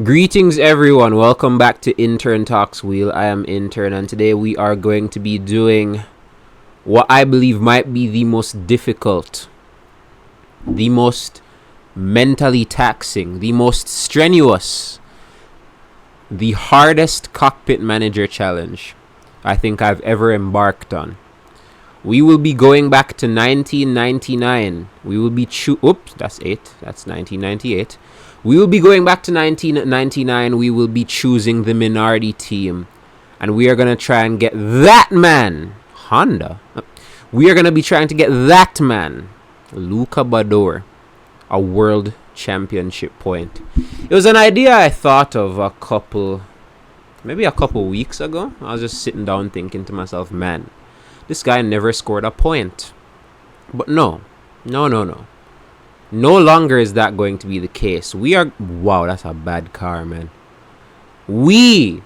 Greetings, everyone. Welcome back to Intern Talks Wheel. I am Intern, and today we are going to be doing what I believe might be the most difficult, the most mentally taxing, the most strenuous, the hardest Cockpit Manager challenge I think I've ever embarked on. We will be going back to 1999. We will be oops, that's 8. That's 1998. We will be going back to 1999. We will be choosing the minority team. And we are going to try and get that man, Honda. We are going to be trying to get that man, Luca Badoer, a world championship point. It was an idea I thought of maybe a couple weeks ago. I was just sitting down thinking to myself, man, this guy never scored a point. But no. No longer is that going to be the case. Wow, that's a bad car, man. We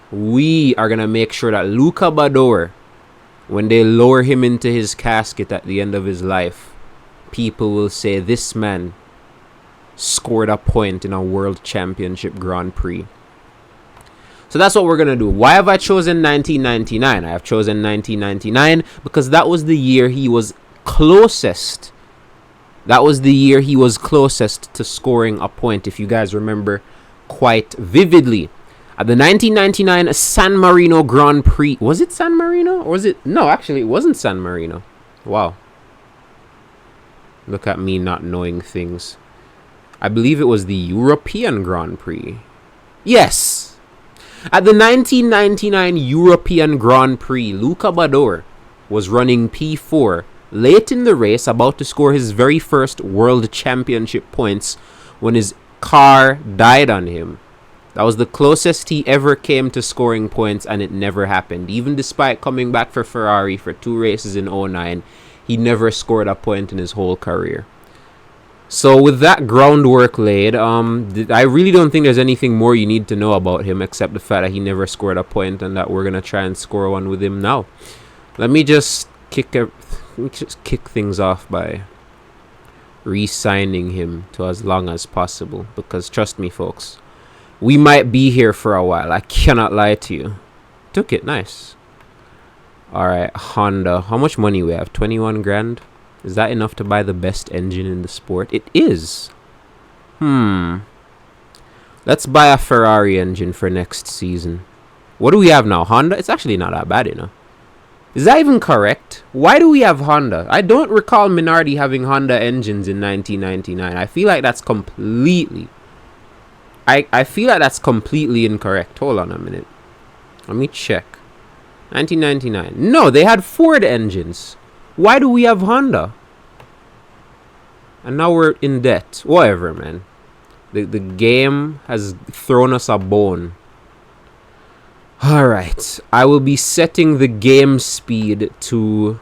are going to make sure that Luca Badoer, when they lower him into his casket at the end of his life, people will say this man scored a point in a world championship Grand Prix. So that's what we're going to do. Why have I chosen 1999? I have chosen 1999 because that was the year he was closest. That was the year he was closest to scoring a point, if you guys remember quite vividly. At the 1999 San Marino Grand Prix. Was it San Marino? Or was it? No, actually, it wasn't San Marino. Wow. Look at me not knowing things. I believe it was the European Grand Prix. Yes. At the 1999 European Grand Prix, Luca Badoer was running P4 late in the race, about to score his very first world championship points when his car died on him. That was the closest he ever came to scoring points, and it never happened. Even despite coming back for Ferrari for 2 races in 2009, he never scored a point in his whole career. So with that groundwork laid, I really don't think there's anything more you need to know about him except the fact that he never scored a point and that we're going to try and score one with him now. Let me just kick things off by re-signing him to as long as possible, because trust me, folks, we might be here for a while. I cannot lie to you. Took it. Nice. Alright, Honda. How much money we have? 21 grand? Is that enough to buy the best engine in the sport? It is. Let's buy a Ferrari engine for next season. What do we have now? Honda? It's actually not that bad, you know. Is that even correct? Why do we have Honda? I don't recall Minardi having Honda engines in 1999. I feel like that's completely... I feel like that's completely incorrect. Hold on a minute. Let me check. 1999. No, they had Ford engines. Why do we have Honda? And now we're in debt. Whatever, man. The game has thrown us a bone. Alright, I will be setting the game speed to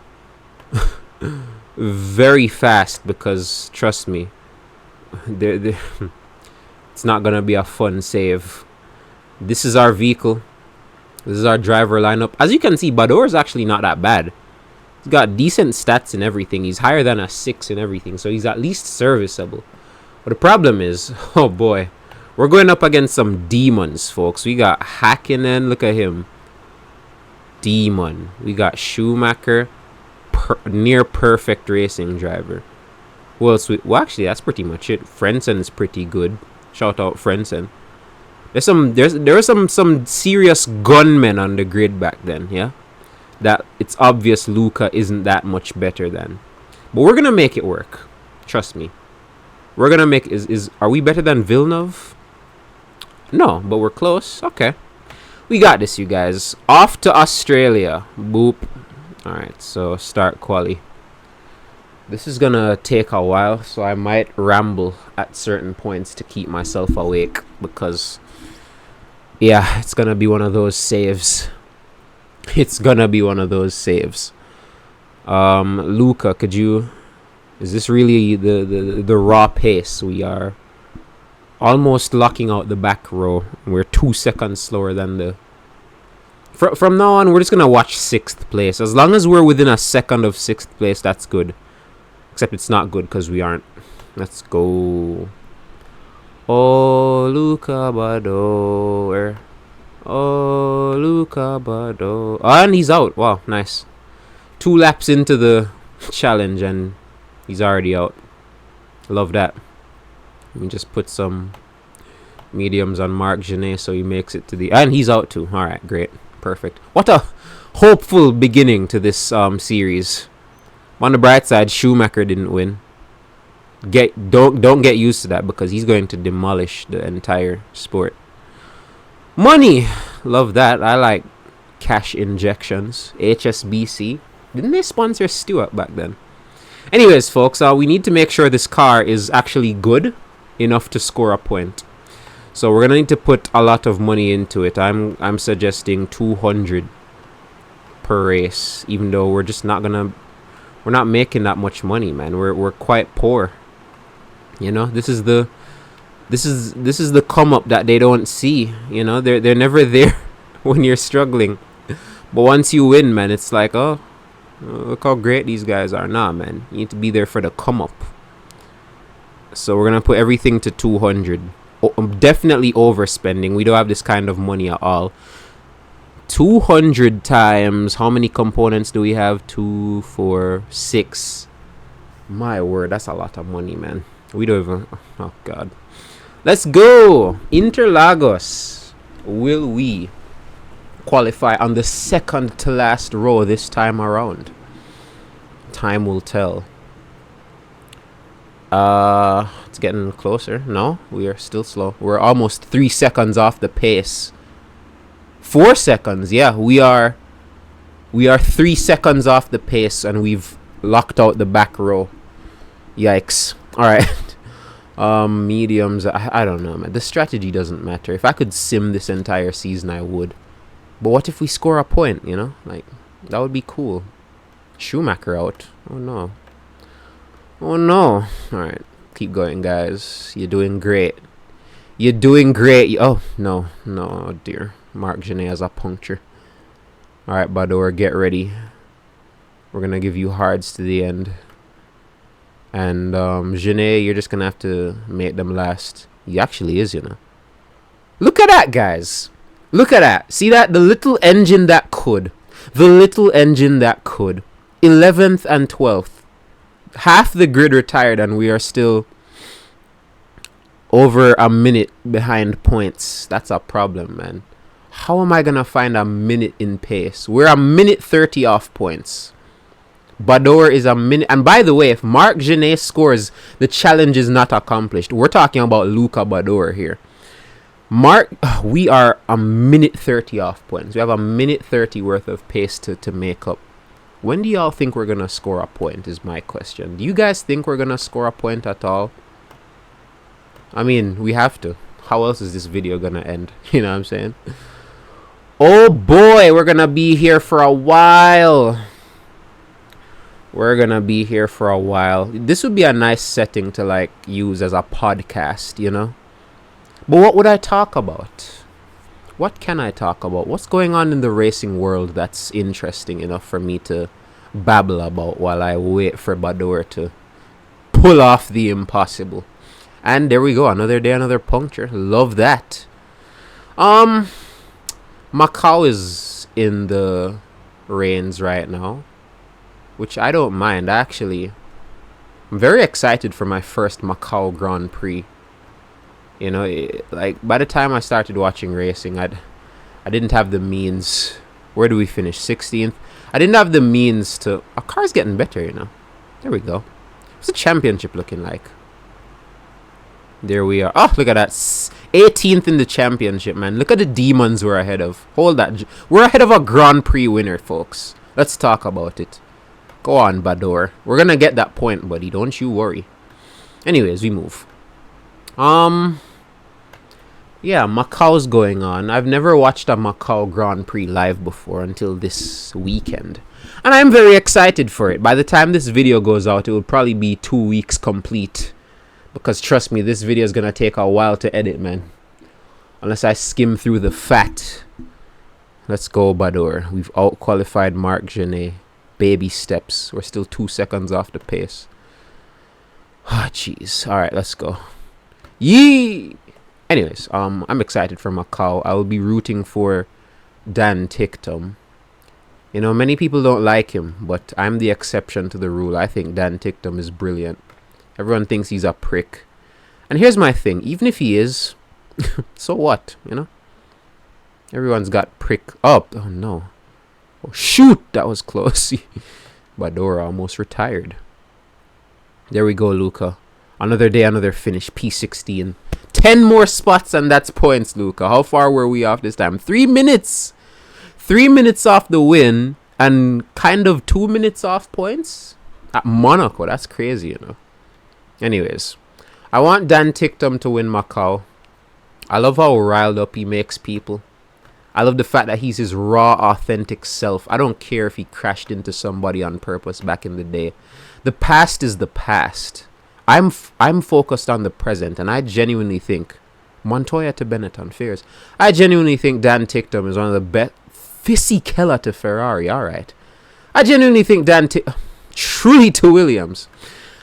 very fast because, trust me, it's not going to be a fun save. This is our vehicle. This is our driver lineup. As you can see, Badoer is actually not that bad. He's got decent stats and everything. He's higher than a 6 and everything, so he's at least serviceable. But the problem is, oh boy, we're going up against some demons, folks. We got Hakkinen. Look at him. Demon. We got Schumacher. Near perfect racing driver. Who else? Well, actually, that's pretty much it. Frentzen is pretty good. Shout out Frentzen. There were some serious gunmen on the grid back then, yeah? That it's obvious Luca isn't that much better than. But we're going to make it work. Trust me. We're going to make... Are we better than Villeneuve? No, but we're close. Okay. We got this, you guys. Off to Australia. Boop. Alright, so start quali. This is gonna take a while, so I might ramble at certain points to keep myself awake, because, yeah, it's gonna be one of those saves. It's gonna be one of those saves. Luca, could you... Is this really the raw pace? We are almost locking out the back row. We're 2 seconds slower than the... From now on, we're just going to watch 6th place. As long as we're within a second of 6th place, that's good. Except it's not good because we aren't. Let's go. Oh, Luca Badoer. Oh, Luca Badoer. Oh, and he's out. Wow, nice. 2 laps into the challenge and he's already out. Love that. Let me just put some mediums on Marc Genet so he makes it to the... And he's out too. Alright, great. Perfect. What a hopeful beginning to this series. On the bright side, Schumacher didn't win. Don't get used to that because he's going to demolish the entire sport. Money! Love that. I like cash injections. HSBC. Didn't they sponsor Stewart back then? Anyways, folks, we need to make sure this car is actually good enough to score a point. So we're gonna need to put a lot of money into it. I'm suggesting 200 per race, even though we're not making that much money, man. We're quite poor. You know, this is the come up that they don't see. You know, they're never there when you're struggling. But once you win, man, it's like, oh, look how great these guys are. Nah, man, you need to be there for the come up. So we're gonna put everything to 200. Definitely overspending. We don't have this kind of money at all. 200 times how many components do we have? 2, 4, 6. My word, that's a lot of money, man. We don't even... Oh god. Let's go. Interlagos. Will we qualify on the second to last row this time around? Time will tell. It's getting closer. No, we are still slow. We're almost 3 seconds off the pace. 4 seconds. Yeah, we are 3 seconds off the pace and we've locked out the back row. Yikes. All right. Mediums. I don't know, man. The strategy doesn't matter. If I could sim this entire season, I would. But what if we score a point, you know? Like, that would be cool. Schumacher out. Oh no. Oh no. Alright. Keep going, guys. You're doing great. You're doing great. Oh, no. No. Oh, dear. Marc Genet has a puncture. Alright, Badoer, get ready. We're going to give you hards to the end. And, Genet, you're just going to have to make them last. He actually is, you know. Look at that, guys. Look at that. See that? The little engine that could. The little engine that could. 11th and 12th. Half the grid retired and we are still over a minute behind points. That's a problem, man. How am I going to find a minute in pace? We're a minute 30 off points. Badoer is a minute. And by the way, if Marc Genet scores, the challenge is not accomplished. We're talking about Luca Badoer here. We are a minute 30 off points. We have a minute 30 worth of pace to make up. When do y'all think we're going to score a point is my question. Do you guys think we're going to score a point at all? I mean, we have to. How else is this video going to end? You know what I'm saying? Oh boy, we're going to be here for a while. We're going to be here for a while. This would be a nice setting to like use as a podcast, you know? But what would I talk about? What can I talk about? What's going on in the racing world that's interesting enough for me to babble about while I wait for Badoer to pull off the impossible? And there we go. Another day, another puncture. Love that. Macau is in the reins right now, which I don't mind. Actually, I'm very excited for my first Macau Grand Prix. You know, like by the time I started watching racing, I didn't have the means. Where do we finish? 16th. I didn't have the means to. Our car's getting better, you know. There we go. What's the championship looking like? There we are. Oh, look at that. 18th in the championship, man. Look at the demons we're ahead of. Hold that. We're ahead of a Grand Prix winner, folks. Let's talk about it. Go on, Badoer. We're gonna get that point, buddy. Don't you worry. Anyways, we move. Yeah, Macau's going on. I've never watched a Macau Grand Prix live before until this weekend. And I'm very excited for it. By the time this video goes out, it will probably be 2 weeks complete. Because trust me, this video is going to take a while to edit, man. Unless I skim through the fat. Let's go, Badoer. We've out-qualified Marc Genet. Baby steps. We're still 2 seconds off the pace. Ah, jeez. Alright, let's go. Yee! Anyways, I'm excited for Macau. I will be rooting for Dan Ticktum. You know, many people don't like him, but I'm the exception to the rule. I think Dan Ticktum is brilliant. Everyone thinks he's a prick. And here's my thing. Even if he is, so what, you know? Everyone's got prick up. Oh, no. Oh, shoot! That was close. Badoer almost retired. There we go, Luca. Another day, another finish. P16. 10 more spots and that's points, Luca. How far were we off this time? 3 minutes. 3 minutes off the win and kind of 2 minutes off points at Monaco. That's crazy, you know. Anyways, I want Dan Ticktum to win Macau. I love how riled up he makes people. I love the fact that he's his raw, authentic self. I don't care if he crashed into somebody on purpose back in the day. The past is the past. I'm focused on the present, and I genuinely think Montoya to Benetton Fears. I genuinely think Dan Ticktum is one of the best. Fisichella to Ferrari, all right. I genuinely think truly to Williams.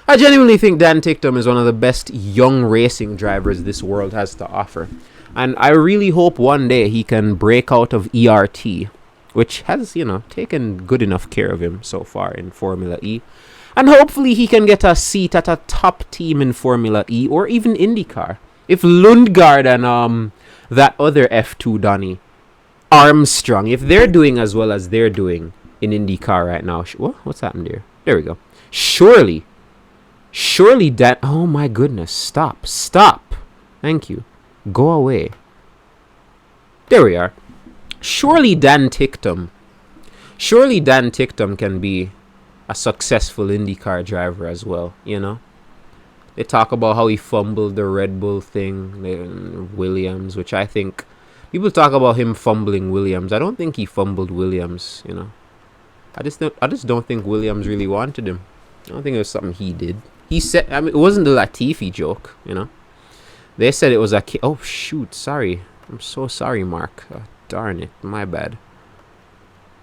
I genuinely think Dan Ticktum is one of the best young racing drivers this world has to offer. And I really hope one day he can break out of ERT, which has, you know, taken good enough care of him so far in Formula E. And hopefully he can get a seat at a top team in Formula E or even IndyCar. If Lundgaard and that other F2 Donny, Armstrong, if they're doing as well as they're doing in IndyCar right now. What's happened there? There we go. Surely Dan... Oh my goodness. Stop. Thank you. Go away. There we are. Surely Dan Ticktum can be a successful IndyCar driver as well, you know? They talk about how he fumbled the Red Bull thing, Williams, which I think... People talk about him fumbling Williams. I don't think he fumbled Williams, you know? I just don't think Williams really wanted him. I don't think it was something he did. He said... I mean, it wasn't the Latifi joke, you know? They said it was a... Oh, shoot. Sorry. I'm so sorry, Mark. Darn it. My bad.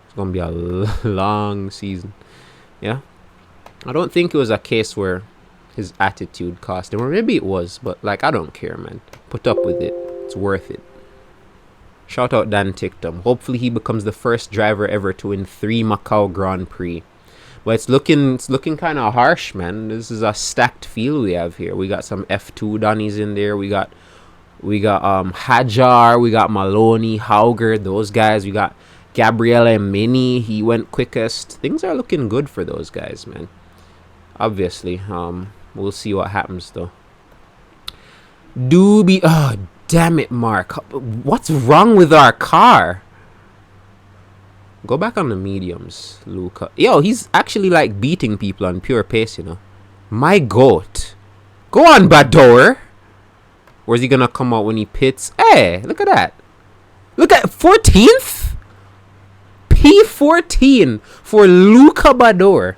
It's going to be a long season. Yeah? I don't think it was a case where his attitude cost him. Or maybe it was. But, like, I don't care, man. Put up with it. It's worth it. Shout out Dan Ticktum. Hopefully he becomes the first driver ever to win 3 Macau Grand Prix. But it's looking kind of harsh, man. This is a stacked field we have here. We got some F2 Donnies in there. We got Hajar. We got Maloney, Hauger, those guys. We got Gabriele Mini. He went quickest. Things are looking good for those guys, man. Obviously, we'll see what happens though. Oh, damn it, Mark. What's wrong with our car? Go back on the mediums, Luca. Yo, he's actually like beating people on pure pace, you know. My goat. Go on, Badoer. Where's he gonna come out when he pits? Hey, look at that. Look at 14th? P14 for Luca Badoer.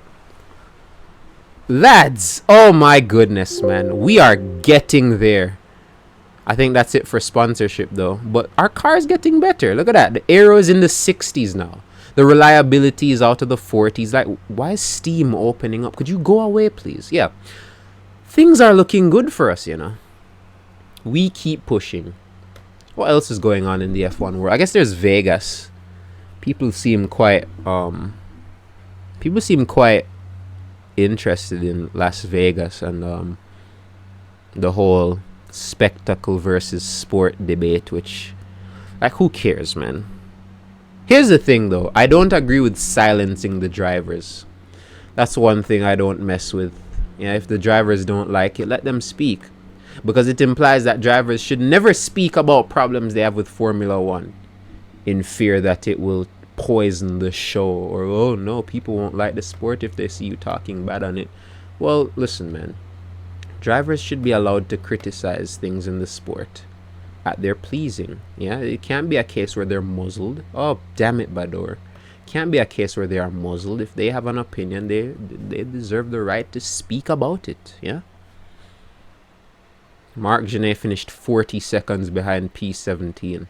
Lads, oh my goodness, man. We are getting there. I think that's it for sponsorship, though. But our car is getting better. Look at that. The aero is in the 60s now. The reliability is out of the 40s. Like, why is Steam opening up? Could you go away, please? Yeah. Things are looking good for us, you know. We keep pushing. What else is going on in the F1 world? I guess there's Vegas. People seem quite interested in Las Vegas and the whole spectacle versus sport debate, which, like, who cares, man? Here's the thing, though. I don't agree with silencing the drivers. That's one thing I don't mess with. Yeah, if the drivers don't like it, let them speak. Because it implies that drivers should never speak about problems they have with Formula One in fear that it will poison the show. Or, oh no, people won't like the sport if they see you talking bad on it. Well, listen, man. Drivers should be allowed to criticize things in the sport at their pleasing. Yeah, it can't be a case where they're muzzled. Oh, damn it, Badoer. Can't be a case where they are muzzled. If they have an opinion, they deserve the right to speak about it. Yeah. Marc Genet finished 40 seconds behind P17.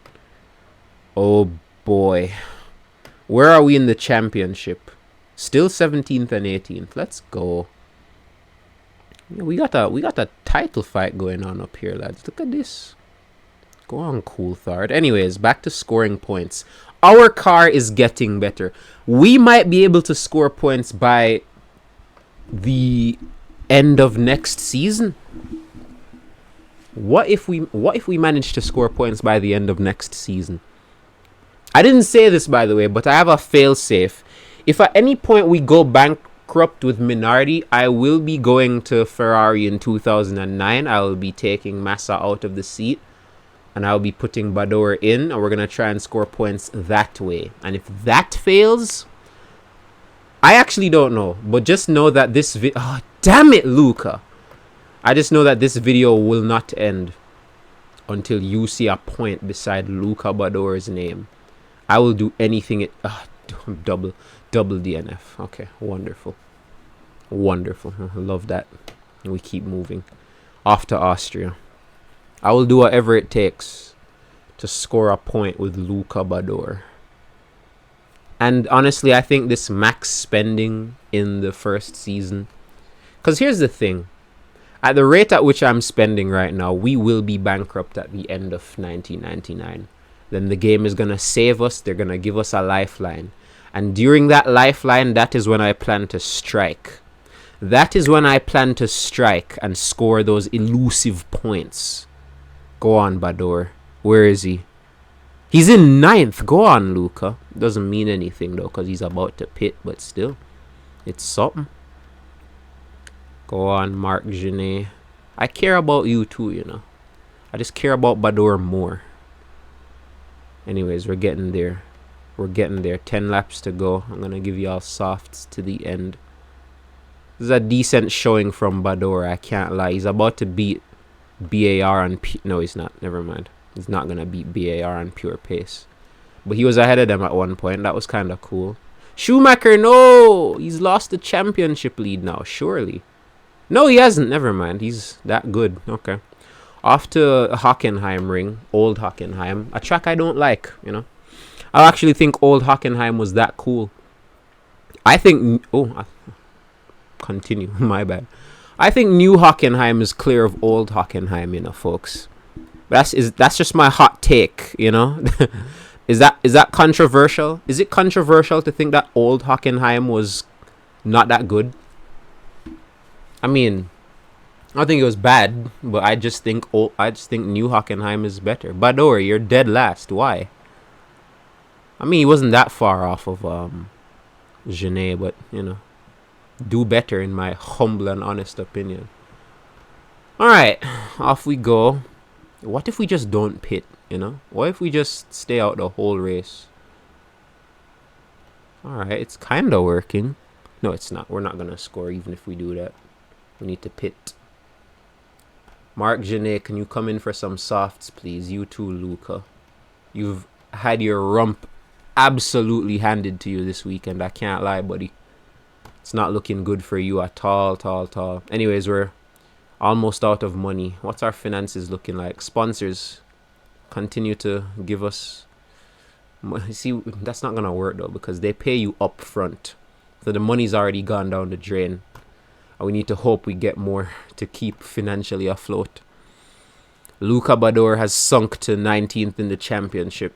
Oh boy. Where are we in the championship? Still 17th and 18th. Let's go. Yeah, we got a title fight going on up here, lads. Look at this. Go on, Coulthard. Anyways, back to scoring points. Our car is getting better. We might be able to score points by the end of next season. What if we manage to score points by the end of next season? I didn't say this, by the way, but I have a fail-safe. If at any point we go bankrupt with Minardi, I will be going to Ferrari in 2009. I will be taking Massa out of the seat, and I'll be putting Badoer in, and we're going to try and score points that way. And if that fails, I actually don't know, but just know that this oh, damn it, Luca. I just know that this video will not end until you see a point beside Luca Badoer's name. I will do anything double DNF. Okay, wonderful. Wonderful. I love that. And we keep moving. Off to Austria. I will do whatever it takes to score a point with Luca Badoer. And honestly, I think this max spending in the first season. Because here's the thing. At the rate at which I'm spending right now, we will be bankrupt at the end of 1999. Then the game is going to save us. They're going to give us a lifeline. And during that lifeline, that is when I plan to strike. That is when I plan to strike and score those elusive points. Go on, Badoer. Where is he? He's in 9th. Go on, Luca. Doesn't mean anything, though, because he's about to pit. But still, it's something. Go on, Marc Genet. I care about you, too, you know. I just care about Badoer more. Anyways, we're getting there. We're getting there. 10 laps to go. I'm going to give y'all softs to the end. This is a decent showing from Badoer. I can't lie. He's about to beat BAR on... No, he's not. Never mind. He's not going to beat BAR on pure pace. But he was ahead of them at one point. That was kind of cool. Schumacher, no! He's lost the championship lead now, surely. No, he hasn't. Never mind. He's that good. Okay. Off to Hockenheim ring. Old Hockenheim. A track I don't like, you know. I actually think Old Hockenheim was that cool. I think... continue. My bad. I think New Hockenheim is clear of Old Hockenheim, you know, folks. That's just my hot take, you know. Is that controversial? Is it controversial to think that Old Hockenheim was not that good? I mean, I don't think it was bad, but I just think New Hockenheim is better. Badoer, you're dead last. Why? I mean, he wasn't that far off of Genet, but you know, do better in my humble and honest opinion. All right, off we go. What if we just don't pit? You know, what if we just stay out the whole race? All right, it's kind of working. No, it's not. We're not gonna score even if we do that. We need to pit. Marc Genet, can you come in for some softs, please? You too, Luca. You've had your rump absolutely handed to you this weekend. I can't lie, buddy. It's not looking good for you at all. Anyways, we're almost out of money. What's our finances looking like? Sponsors continue to give us... See, that's not going to work, though, because they pay you up front. So the money's already gone down the drain. And we need to hope we get more to keep financially afloat. Luca Badoer has sunk to 19th in the championship.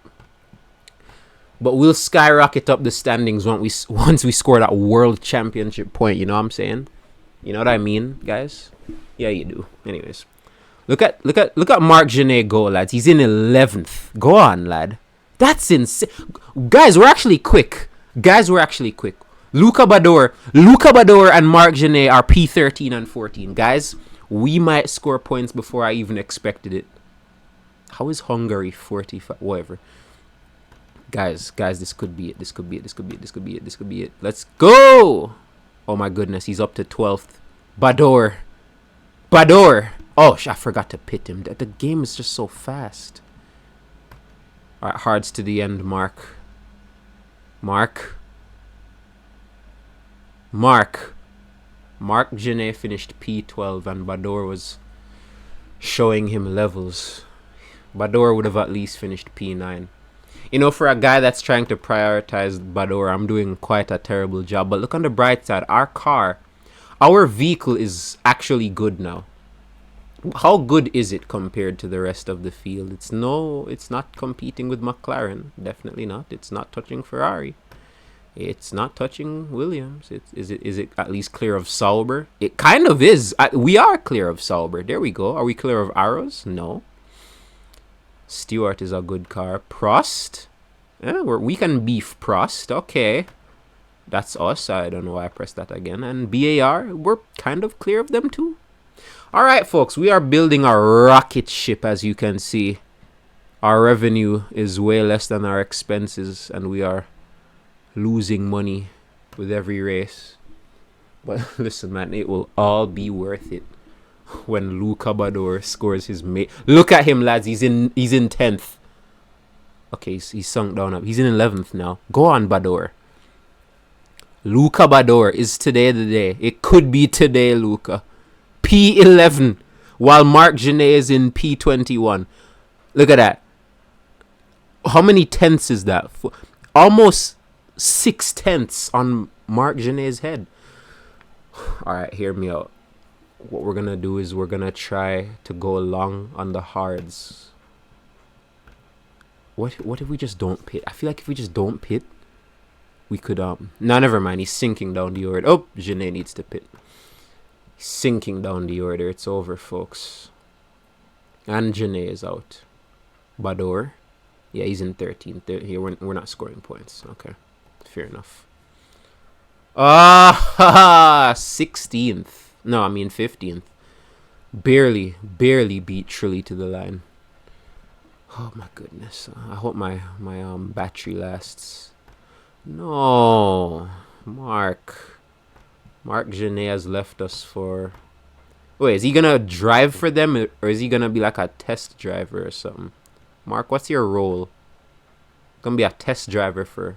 But we'll skyrocket up the standings once we score that world championship point. You know what I'm saying? You know what I mean, guys? Yeah, you do. Anyways. Look at Marc Genet go, lads. He's in 11th. Go on, lad. That's insane. Guys, we're actually quick. Luca Badoer and Marc Genet are P13 and 14. Guys, we might score points before I even expected it. How is Hungary 45? Whatever. Guys, this could be it. Let's go! Oh my goodness, he's up to 12th. Badoer. Oh, I forgot to pit him. The game is just so fast. Alright, hards to the end, Mark. Marc Genet finished P12 and Badoer was showing him levels. Badoer would have at least finished P9. You know, for a guy that's trying to prioritize Badoer, I'm doing quite a terrible job. But look on the bright side. Our vehicle is actually good now. How good is it compared to the rest of the field? It's not competing with McLaren. Definitely not. It's not touching Ferrari. It's not touching Williams. Is it at least clear of Sauber? It kind of is. We are clear of Sauber. There we go. Are we clear of Arrows? No. Stewart is a good car. Prost? We can beef Prost. Okay. That's us. I don't know why I pressed that again. And BAR, we're kind of clear of them too. All right, folks. We are building a rocket ship, as you can see. Our revenue is way less than our expenses, and we are losing money with every race. But listen, man, it will all be worth it when Luca Badoer scores his mate. Look at him, lads. He's in 10th. Okay, he's sunk down up. He's in 11th now. Go on, Badoer. Luca Badoer, is today the day? It could be today, Luca. P11, while Marc Genet is in P21. Look at that. How many tenths is that? Almost 6/10 on Marc Genet's head. Alright, hear me out. What we're gonna do is we're gonna try to go long on the hards. What if we just don't pit? I feel like if we just don't pit, we could no, never mind. He's sinking down the order. Oh, Genet needs to pit. He's sinking down the order. It's over, folks. And Genet is out. Badoer. Yeah, he's in 13th. Here we're not scoring points. Okay. Fair enough. 16th. No, I mean 15th. Barely beat Trilly to the line. Oh my goodness. I hope my battery lasts. No. Marc Genet has left us for... Wait, is he gonna drive for them, or is he gonna be like a test driver or something? Marc, what's your role? Gonna be a test driver for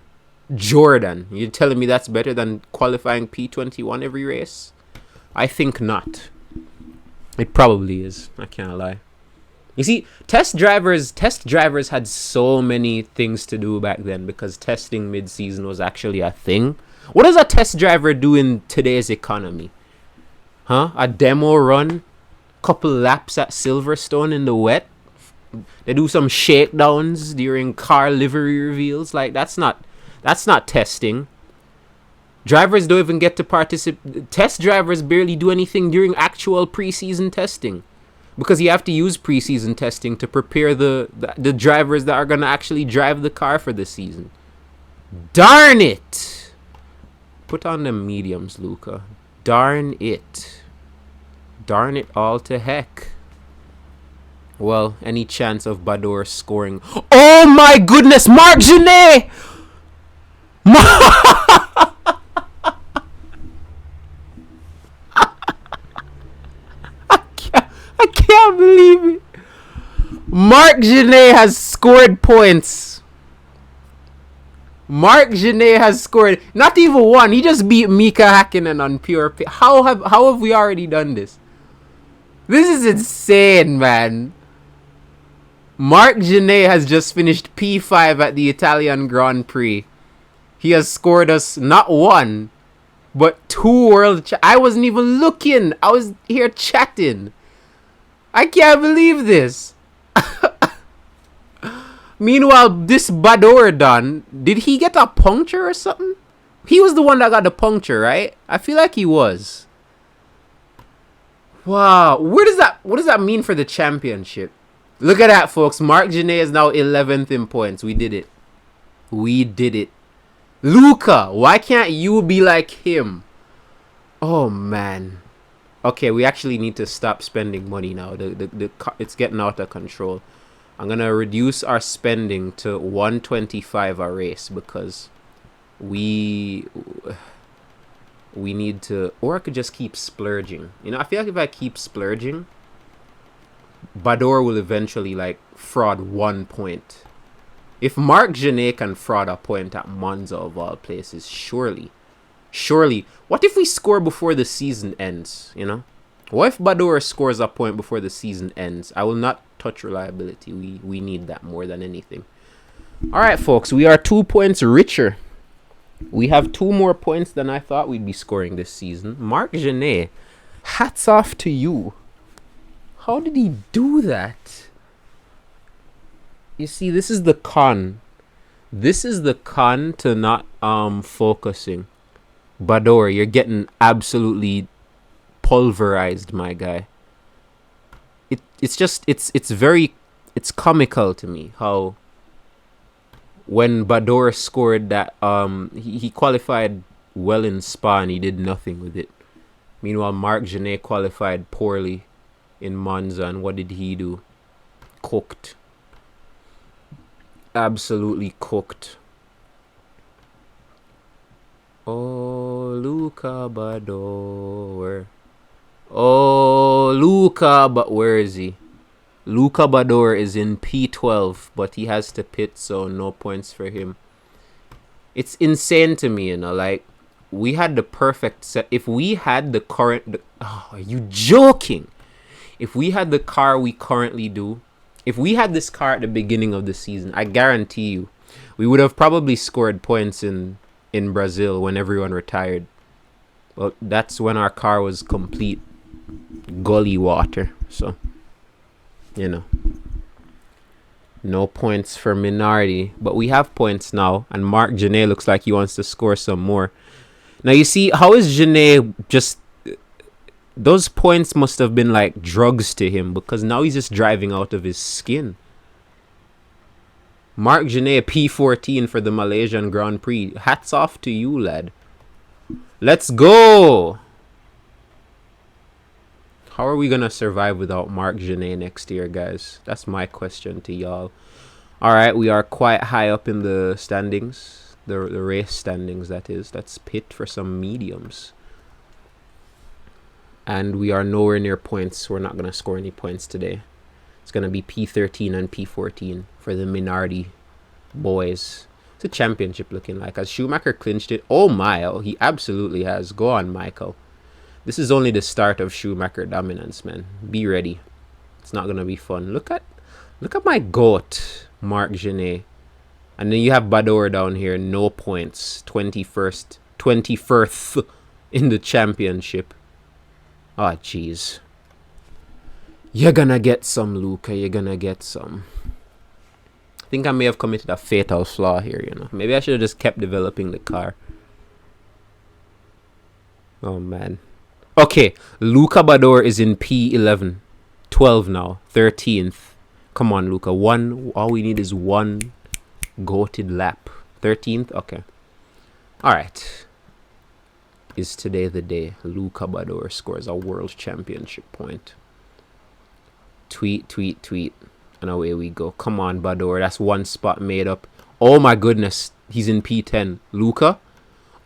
Jordan. You're telling me that's better than qualifying P21 every race? I think not. It probably is. I can't lie. You see, test drivers had so many things to do back then because testing mid-season was actually a thing. What does a test driver do in today's economy? Huh? A demo run? Couple laps at Silverstone in the wet? They do some shakedowns during car livery reveals. Like, that's not testing. Drivers don't even get to participate. Test drivers barely do anything during actual preseason testing, because you have to use preseason testing to prepare the drivers that are going to actually drive the car for the season. Darn it! Put on the mediums, Luca. Darn it. Darn it all to heck. Well, any chance of Badoer scoring? Oh my goodness, Marc Genet! I can't believe it. Marc Genet has scored points. Marc Genet has scored not even one. He just beat Mika Hakkinen on pure pit. How have we already done this? This is insane, man. Marc Genet has just finished P5 at the Italian Grand Prix. He has scored us not one, but 2 world. I wasn't even looking. I was here chatting. I can't believe this. Meanwhile, this Badoer done. Did he get a puncture or something? He was the one that got the puncture, right? I feel like he was. Wow. What does that mean for the championship? Look at that, folks. Marc Genet is now 11th in points. We did it. We did it. Luca, why can't you be like him? Oh, man. Okay, we actually need to stop spending money now. It's getting out of control. I'm going to reduce our spending to 125 a race because we need to... Or I could just keep splurging. You know, I feel like if I keep splurging, Badoer will eventually, like, fraud 1 point. If Marc Genet can fraud a point at Monza of all places, surely, what if we score before the season ends, you know? What if Badoer scores a point before the season ends? I will not touch reliability. We need that more than anything. All right, folks, we are 2 points richer. We have 2 more points than I thought we'd be scoring this season. Marc Genet, hats off to you. How did he do that? You see, this is the con. This is the con to not focusing. Badoer, you're getting absolutely pulverized, my guy. It's comical to me how when Badoer scored that he qualified well in Spa and he did nothing with it. Meanwhile, Marc Genet qualified poorly in Monza, and what did he do? Cooked. Absolutely cooked. Oh, Luca Badoer. Oh, Luca, but where is he? Luca Badoer is in P12, but he has to pit, so no points for him. It's insane to me, like, we had the perfect set. If we had the current... Oh, are you joking? If we had the car we currently do, if we had this car at the beginning of the season, I guarantee you, we would have probably scored points in Brazil when everyone retired. Well, that's when our car was complete gully water. So, no points for Minardi. But we have points now, and Marc Genet looks like he wants to score some more. Now, you see, how is Genet just... Those points must have been like drugs to him, because now he's just driving out of his skin. Marc Genet, P14 for the Malaysian Grand Prix. Hats off to you, lad. Let's go! How are we going to survive without Marc Genet next year, guys? That's my question to y'all. Alright, we are quite high up in the standings. The race standings, that is. Let's pit for some mediums. And we are nowhere near points. We're not going to score any points today. It's going to be P13 and P14 for the Minardi boys. It's a championship looking like. Has Schumacher clinched it? Oh my, he absolutely has. Go on, Michael. This is only the start of Schumacher dominance, man. Be ready. It's not going to be fun. Look at my goat, Marc Genet. And then you have Badoer down here, no points. 21st in the championship. Oh, jeez. You're gonna get some, Luca. You're gonna get some. I think I may have committed a fatal flaw here, Maybe I should have just kept developing the car. Oh, man. Okay, Luca Badoer is in P11. 12 now. 13th. Come on, Luca. All we need is one goated lap. 13th? Okay. Alright. Is today the day Luca Badoer scores a world championship point? Tweet, tweet, tweet. And away we go. Come on, Badoer. That's one spot made up. Oh my goodness. He's in P10. Luca?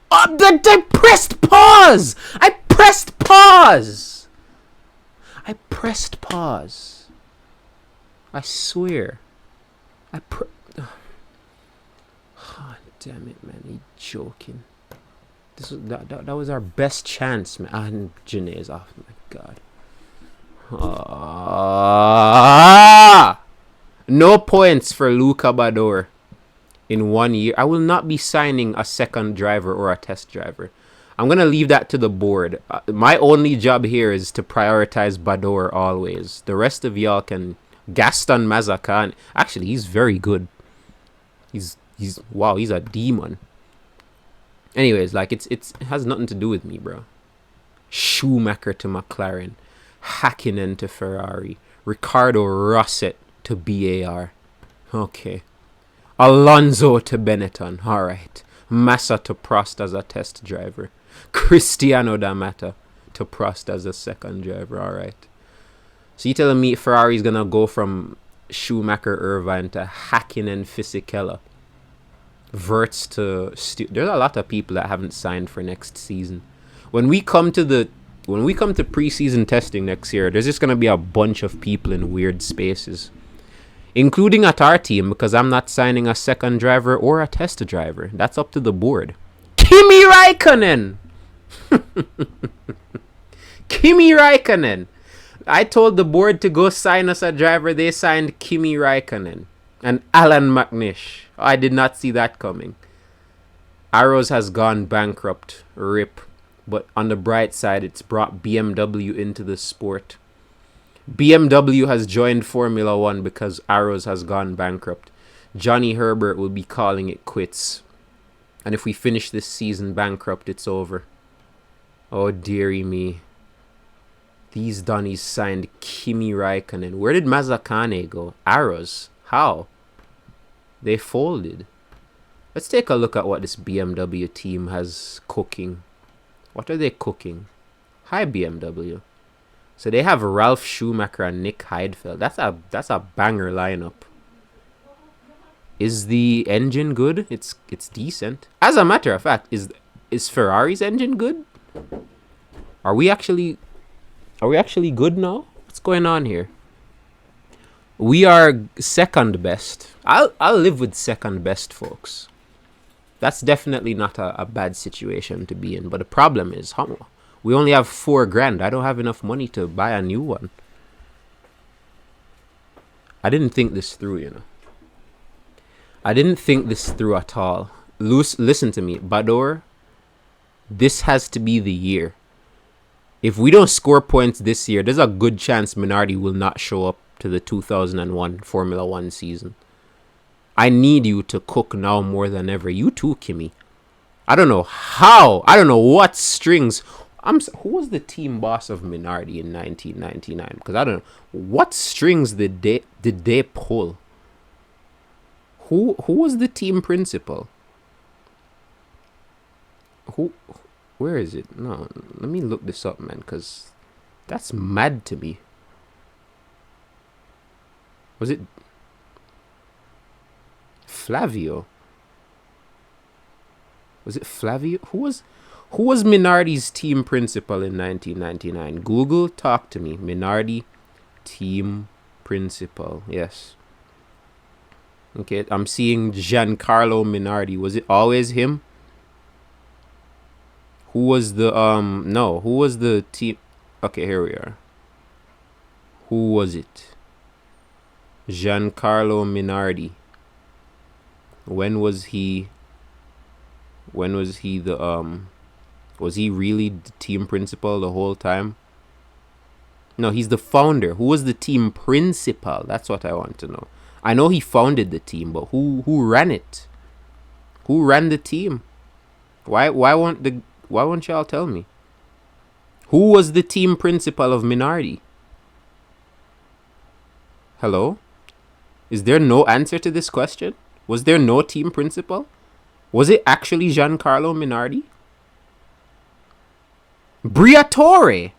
Oh, I pressed pause! I pressed pause! I swear. Oh, damn it, man. You joking. That was our best chance, man. And Genet is off. My God. No points for Luca Badoer in 1 year. I will not be signing a second driver or a test driver. I'm going to leave that to the board. My only job here is to prioritize Badoer always. The rest of y'all can... Gaston Mazakan. Actually, he's very good. Wow, he's a demon. Anyways, like, it has nothing to do with me, bro. Schumacher to McLaren. Hakkinen to Ferrari. Ricardo Rosset to BAR. Okay. Alonso to Benetton. Alright. Massa to Prost as a test driver. Cristiano D'Amata to Prost as a second driver. Alright. So you telling me Ferrari's gonna go from Schumacher Irvine to Hakkinen Fisichella? Verts to there's a lot of people that haven't signed for next season. When we come to preseason testing next year, there's just gonna be a bunch of people in weird spaces, including at our team, because I'm not signing a second driver or a test driver. That's up to the board. Kimi Räikkönen. Kimi Räikkönen. I told the board to go sign us a driver. They signed Kimi Räikkönen and Alan McNish. I did not see that coming. Arrows has gone bankrupt. RIP. But on the bright side, it's brought BMW into the sport. BMW has joined Formula One because Arrows has gone bankrupt. Johnny Herbert will be calling it quits. And if we finish this season bankrupt, it's over. Oh, dearie me. These Donnies signed Kimi Raikkonen. Where did Mazzacane go? Arrows. How? They folded. Let's take a look at what this BMW team has cooking. What are they cooking? Hi, BMW. So they have Ralph Schumacher and Nick Heidfeld. That's a banger lineup. Is the engine good? It's decent. As a matter of fact, is Ferrari's engine good? Are we actually good now? What's going on here? We are second best. I'll live with second best, folks. That's definitely not a bad situation to be in. But the problem is, we only have $4,000. I don't have enough money to buy a new one. I didn't think this through, you know. I didn't think this through at all. Listen to me, Badoer. This has to be the year. If we don't score points this year, there's a good chance Minardi will not show up to the 2001 Formula One season. I need you to cook now more than ever. You too, Kimi. I don't know how. I don't know what strings. Who was the team boss of Minardi in 1999? Because I don't know what strings did they pull. Who was the team principal? Where is it? No, let me look this up, man, because that's mad to me. Was it Flavio? Was it Flavio? Who was Minardi's team principal in 1999? Google, talk to me. Minardi team principal. Yes. Okay, I'm seeing Giancarlo Minardi. Was it always him? Who was the who was the team? Okay, here we are. Who was it? Giancarlo Minardi. When was he the was he really the team principal the whole time? No, he's the founder. Who was the team principal? That's what I want to know. I know he founded the team, but who ran it? Who ran the team? Why won't y'all tell me? Who was the team principal of Minardi? Hello? Is there no answer to this question? Was there no team principal? Was it actually Giancarlo Minardi? Briatore!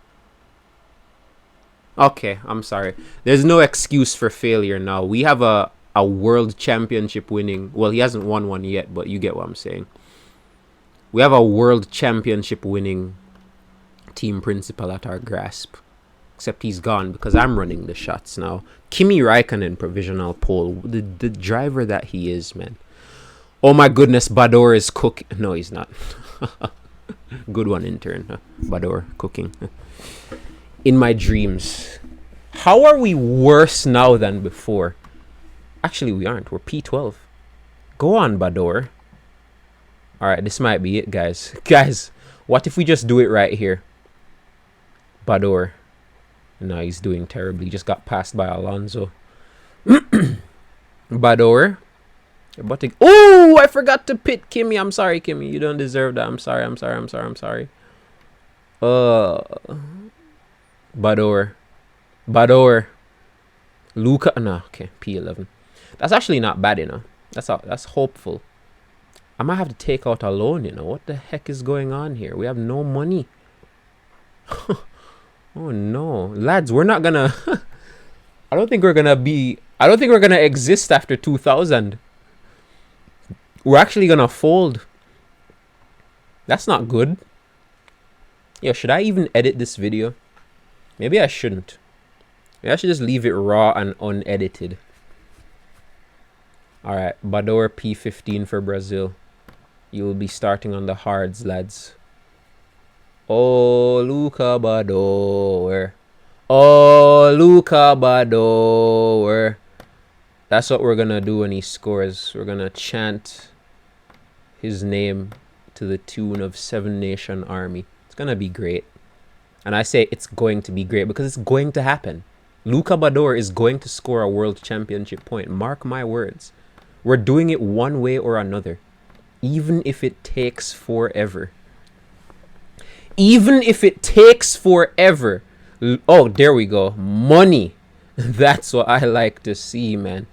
Okay, I'm sorry. There's no excuse for failure now. We have a world championship winning... Well, he hasn't won one yet, but you get what I'm saying. We have a world championship winning team principal at our grasp. Except he's gone because I'm running the shots now. Kimi Raikkonen provisional pole. The driver that he is, man. Oh my goodness, Badoer is cooking. No, he's not. Good one, intern. Badoer cooking. In my dreams. How are we worse now than before? Actually, we aren't. We're P12. Go on, Badoer. Alright, this might be it, guys. Guys, what if we just do it right here? Badoer. No, he's doing terribly. He just got passed by Alonso. Badoer. Oh, I forgot to pit Kimi. I'm sorry, Kimi. You don't deserve that. I'm sorry. Badoer. Luca. No, okay. P11. That's actually not bad, you know. That's hopeful. I might have to take out a loan, you know. What the heck is going on here? We have no money. Oh no, lads, we're not gonna I don't think we're gonna exist after 2000. We're actually gonna fold. That's not good. Yeah, should I even edit this video? Maybe I shouldn't. Maybe I should just leave it raw and unedited. Alright, Badoer P15 for Brazil. You will be starting on the hards, lads. Oh, Luca Badoer. Oh, Luca Badoer. That's what we're going to do when he scores. We're going to chant his name to the tune of Seven Nation Army. It's going to be great. And I say it's going to be great because it's going to happen. Luca Badoer is going to score a world championship point. Mark my words. We're doing it one way or another. Even if it takes forever. Even if it takes forever. Oh, there we go. Money. That's what I like to see, man.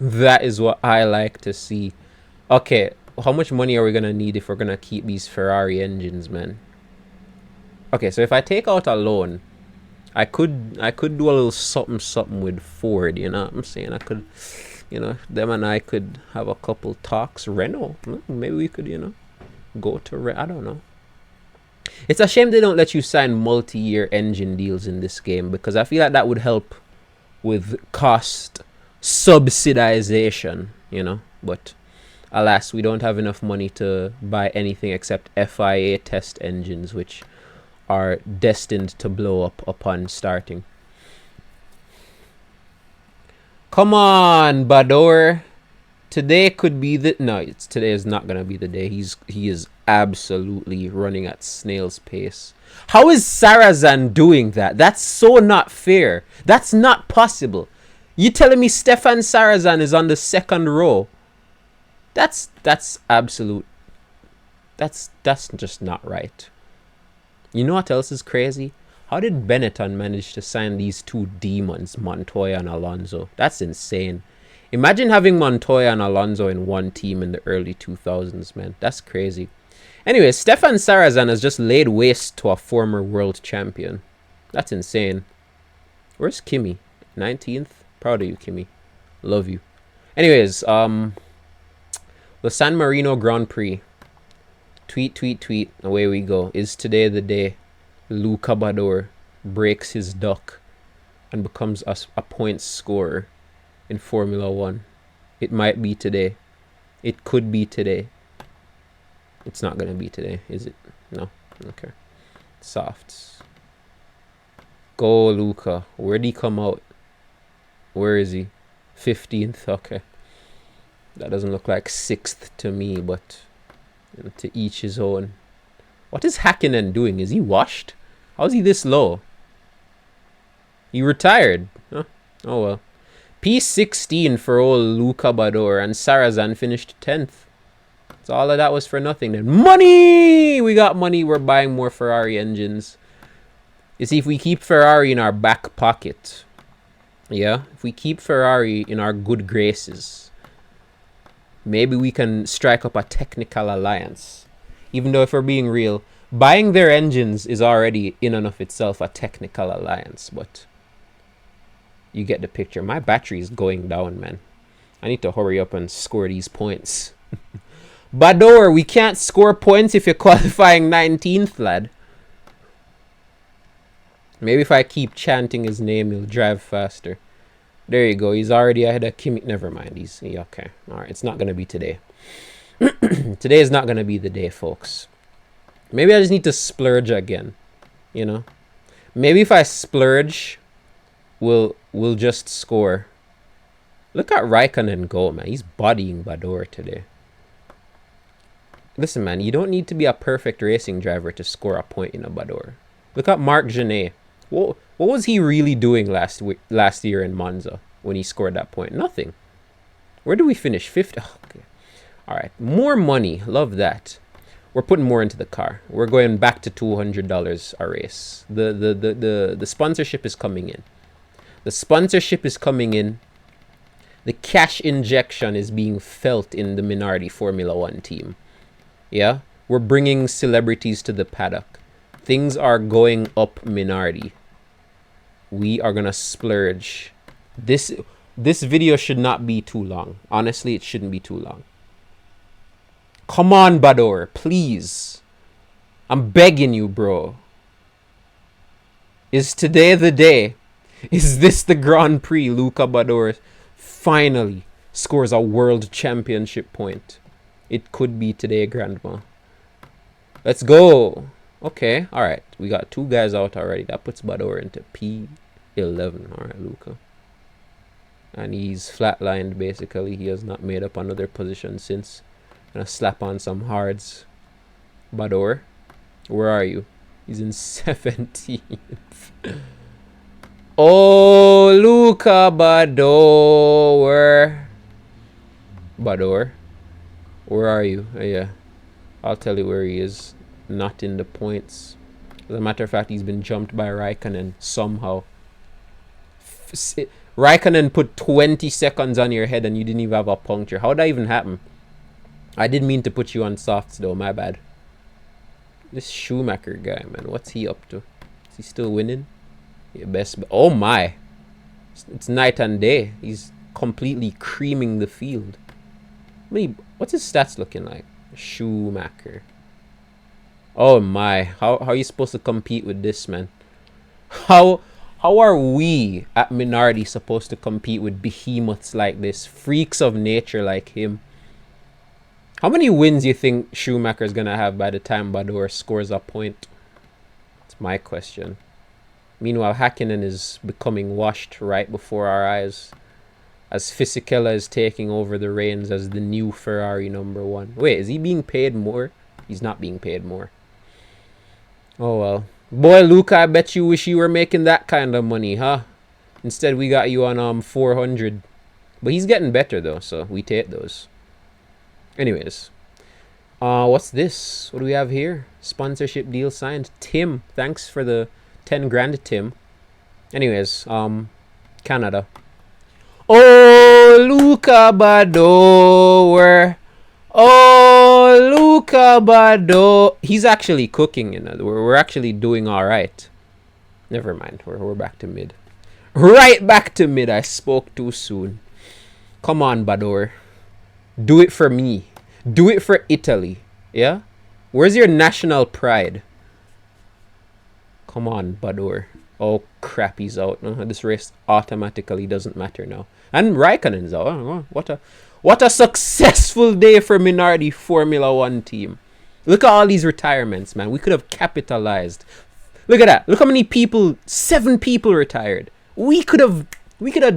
That is what I like to see. Okay, how much money are we going to need if we're going to keep these Ferrari engines, man? Okay, so if I take out a loan, I could do a little something with Ford, you know what I'm saying? I could, you know, them and I could have a couple talks. Renault, maybe we could, you know, go to I don't know. It's a shame they don't let you sign multi-year engine deals in this game, because I feel like that would help with cost subsidization, you know. But alas, we don't have enough money to buy anything except FIA test engines, which are destined to blow up upon starting. Come on, Badoer. Today could be the... No, today is not going to be the day. He is absolutely running at snail's pace. How is Sarrazin doing that? That's so not fair. That's not possible. You telling me Stefan Sarrazin is on the second row? That's absolute... That's just not right. You know what else is crazy? How did Benetton manage to sign these two demons, Montoya and Alonso? That's insane. Imagine having Montoya and Alonso in one team in the early 2000s, man. That's crazy. Anyway, Stefan Sarrazin has just laid waste to a former world champion. That's insane. Where's Kimi? 19th? Proud of you, Kimi. Love you. Anyways, the San Marino Grand Prix. Tweet. Away we go. Is today the day Luca Badoer breaks his duck and becomes a points scorer in Formula 1? It might be today. It could be today. It's not going to be today, is it? No. Okay. Softs. Go, Luca. Where'd he come out? Where is he? 15th. Okay. That doesn't look like 6th to me, but you know, to each his own. What is Hakkinen doing? Is he washed? How's he this low? He retired. Huh? Oh well. P16 for old Luca Badoer, and Sarrazin finished 10th. So all of that was for nothing then. Money! We got money. We're buying more Ferrari engines. You see, if we keep Ferrari in our back pocket, yeah, if we keep Ferrari in our good graces, maybe we can strike up a technical alliance. Even though, if we're being real, buying their engines is already in and of itself a technical alliance, but you get the picture. My battery is going down, man. I need to hurry up and score these points. Badoer, we can't score points if you're qualifying 19th, lad. Maybe if I keep chanting his name, he'll drive faster. There you go. He's already ahead of Kimi. Never mind. Okay. All right. It's not going to be today. Today is not going to be the day, folks. Maybe I just need to splurge again. You know? Maybe if I splurge, we'll just score. Look at Raikkonen go, man. He's bodying Badoer today. Listen, man. You don't need to be a perfect racing driver to score a point in a Badoer. Look at Marc Genet. What was he really doing last year in Monza when he scored that point? Nothing. Where do we finish? 5th? Oh, okay. All right. More money. Love that. We're putting more into the car. We're going back to $200 a race. The sponsorship is coming in. The sponsorship is coming in. The cash injection is being felt in the Minardi Formula 1 team. Yeah? We're bringing celebrities to the paddock. Things are going up Minardi. We are going to splurge. This video should not be too long. Honestly, it shouldn't be too long. Come on, Badoer, please. I'm begging you, bro. Is today the day? Is this the Grand Prix? Luca Badoer finally scores a world championship point. It could be today, Grandma. Let's go. Okay, all right. We got 2 guys out already. That puts Badoer into P11. All right, Luca. And he's flatlined, basically. He has not made up another position since. Gonna slap on some hards. Badoer, where are you? He's in 17th. Oh, Luca Badoer. Badoer. Where are you? Yeah. I'll tell you where he is. Not in the points. As a matter of fact, he's been jumped by Raikkonen somehow. Raikkonen put 20 seconds on your head and you didn't even have a puncture. How'd that even happen? I didn't mean to put you on softs though, my bad. This Schumacher guy, man, what's he up to? Is he still winning? Yeah, best. Oh my. It's night and day. He's completely creaming the field. What's his stats looking like? Schumacher. Oh my. How are you supposed to compete with this, man? How are we at Minardi supposed to compete with behemoths like this? Freaks of nature like him. How many wins do you think Schumacher's gonna have by the time Badoer scores a point? That's my question. Meanwhile, Hakkinen is becoming washed right before our eyes as Fisichella is taking over the reins as the new Ferrari #1. Wait, is he being paid more? He's not being paid more. Oh well. Boy, Luca, I bet you wish you were making that kind of money, huh? Instead, we got you on 400. But he's getting better though, so we take those. Anyways, what's this? What do we have here? Sponsorship deal signed. Tim, thanks for the 10 grand, Tim. Anyways, Canada. Oh, Luca Badoer. Oh, Luca Badoer. He's actually cooking. We're actually doing all right. Never mind. We're back to mid. Right back to mid. I spoke too soon. Come on, Badoer. Do it for me. Do it for Italy. Yeah? Where's your national pride? Come on, Badoer. Oh, crap, he's out. This race automatically doesn't matter now. And Raikkonen's out. Oh, what a successful day for Minardi Formula 1 team. Look at all these retirements, man. We could have capitalized. Look at that. Look how many people. 7 people retired. We could have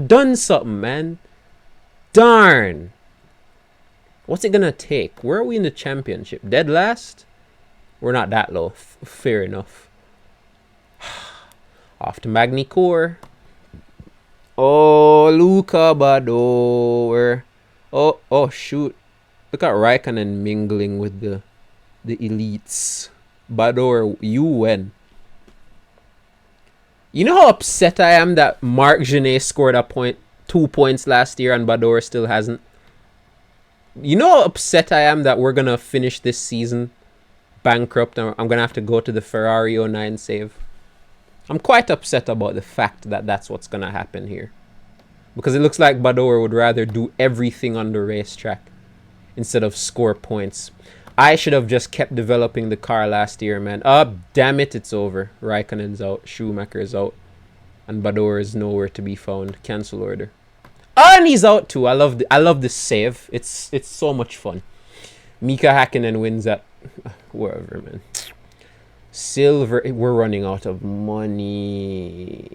done something, man. Darn. What's it gonna take? Where are we in the championship? Dead last? We're not that low. Fair enough. Off to Magny-Cours. Oh, Luca Badoer. Oh, shoot. Look at Raikkonen mingling with the elites. Badoer, you win. You know how upset I am that Marc Genet scored 2 points last year and Badoer still hasn't? You know how upset I am that we're going to finish this season bankrupt and I'm going to have to go to the Ferrari 09 save? I'm quite upset about the fact that that's what's going to happen here. Because it looks like Badoer would rather do everything on the racetrack instead of score points. I should have just kept developing the car last year, man. Damn it, it's over. Raikkonen's out, Schumacher's out, and Badoer is nowhere to be found. Cancel order. And he's out too. I love this save. It's so much fun. Mika Hakkinen wins at wherever, man. Silver. We're running out of money.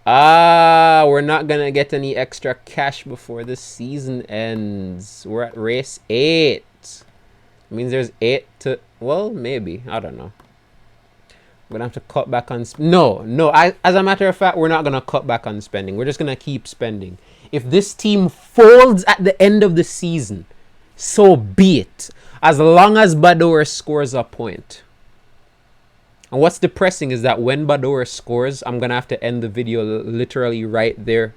We're not gonna get any extra cash before the season ends. We're at race 8. It means there's 8 to. Well, maybe. I don't know. We're gonna have to cut back on as a matter of fact, we're not gonna cut back on spending. We're just gonna keep spending. If this team folds at the end of the season, so be it. As long as Badoer scores a point. And what's depressing is that when Badoer scores, I'm gonna have to end the video literally right there.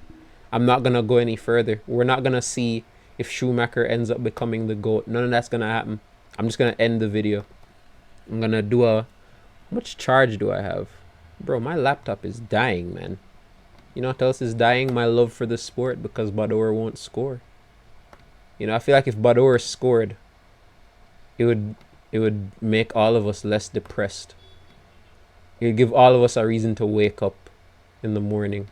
I'm not gonna go any further. We're not gonna see if Schumacher ends up becoming the GOAT. None of that's gonna happen. I'm just gonna end the video. I'm gonna do how much charge do I have? Bro, my laptop is dying, man. You know what else is dying? My love for the sport, because Badoer won't score. You know, I feel like if Badoer scored, it would make all of us less depressed. It would give all of us a reason to wake up in the morning.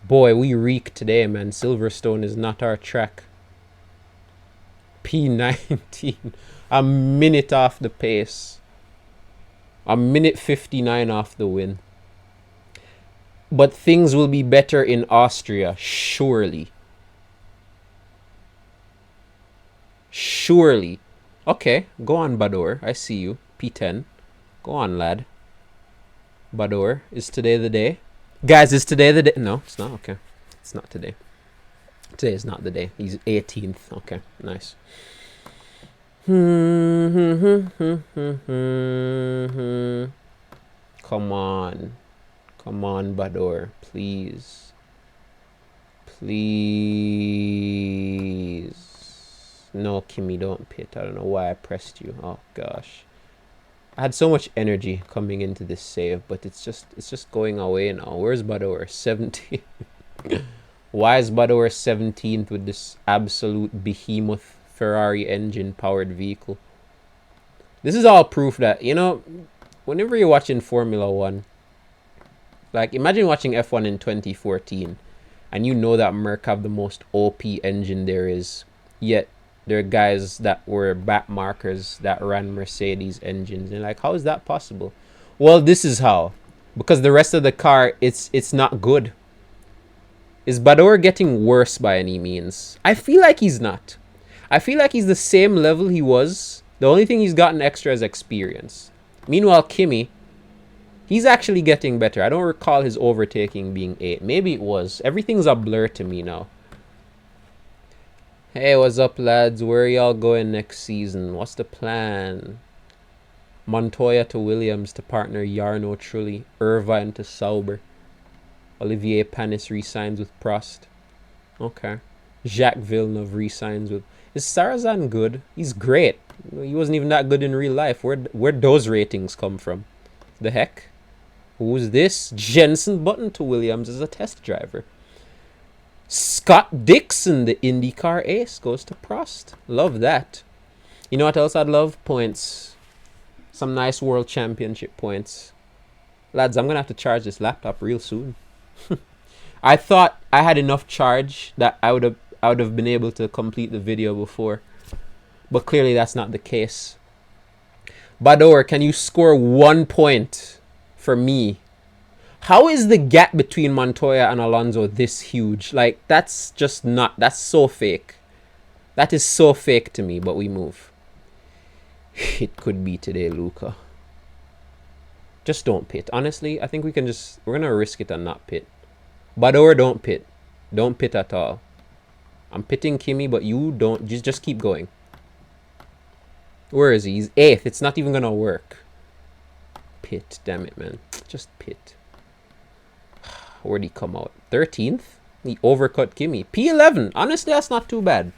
Boy, we reek today, man. Silverstone is not our track. P19. A minute off the pace. A minute 59 off the win. But things will be better in Austria, surely. Surely. Okay, go on, Badoer. I see you. P10. Go on, lad. Badoer, is today the day? Guys, is today the day? No, it's not. Okay. It's not today. Today is not the day. He's 18th. Okay, nice. Come on. Come on, Badoer. Please. Please. No, Kimmy, don't pit. I don't know why I pressed you. Oh, gosh. I had so much energy coming into this save, but it's just going away now. Where's Badoer? 17. Why is Badoer 17th with this absolute behemoth Ferrari engine powered vehicle? This is all proof that, you know, whenever you're watching Formula 1, like imagine watching F1 in 2014 and you know that Merc have the most OP engine there is, yet there are guys that were back markers that ran Mercedes engines. And like, how is that possible? Well, this is how. Because the rest of the car, it's not good. Is Badoer getting worse by any means? I feel like he's not. I feel like he's the same level he was. The only thing he's gotten extra is experience. Meanwhile, Kimi, he's actually getting better. I don't recall his overtaking being 8. Maybe it was. Everything's a blur to me now. Hey, what's up, lads? Where are y'all going next season? What's the plan? Montoya to Williams to partner Jarno Trulli. Irvine to Sauber. Olivier Panis re-signs with Prost. Okay. Jacques Villeneuve re-signs with... Is Sarrazin good? He's great. He wasn't even that good in real life. Where'd those ratings come from? The heck? Who's this? Jensen Button to Williams as a test driver. Scott Dixon, the IndyCar ace, goes to Prost. Love that. You know what else I'd love? Points. Some nice World Championship points. Lads, I'm going to have to charge this laptop real soon. I thought I had enough charge that I would have been able to complete the video before. But clearly that's not the case. Badoer, can you score 1 point for me? How is the gap between Montoya and Alonso this huge? Like, that's just not... That's so fake. That is so fake to me, but we move. It could be today, Luca. Just don't pit. Honestly, I think we can just... We're going to risk it and not pit. Badoer, don't pit. Don't pit at all. I'm pitting Kimi, but you don't... Just keep going. Where is he? He's 8th. It's not even going to work. Pit. Damn it, man. Just pit. Where'd he come out? 13th? He overcut Kimi. P11. Honestly, that's not too bad.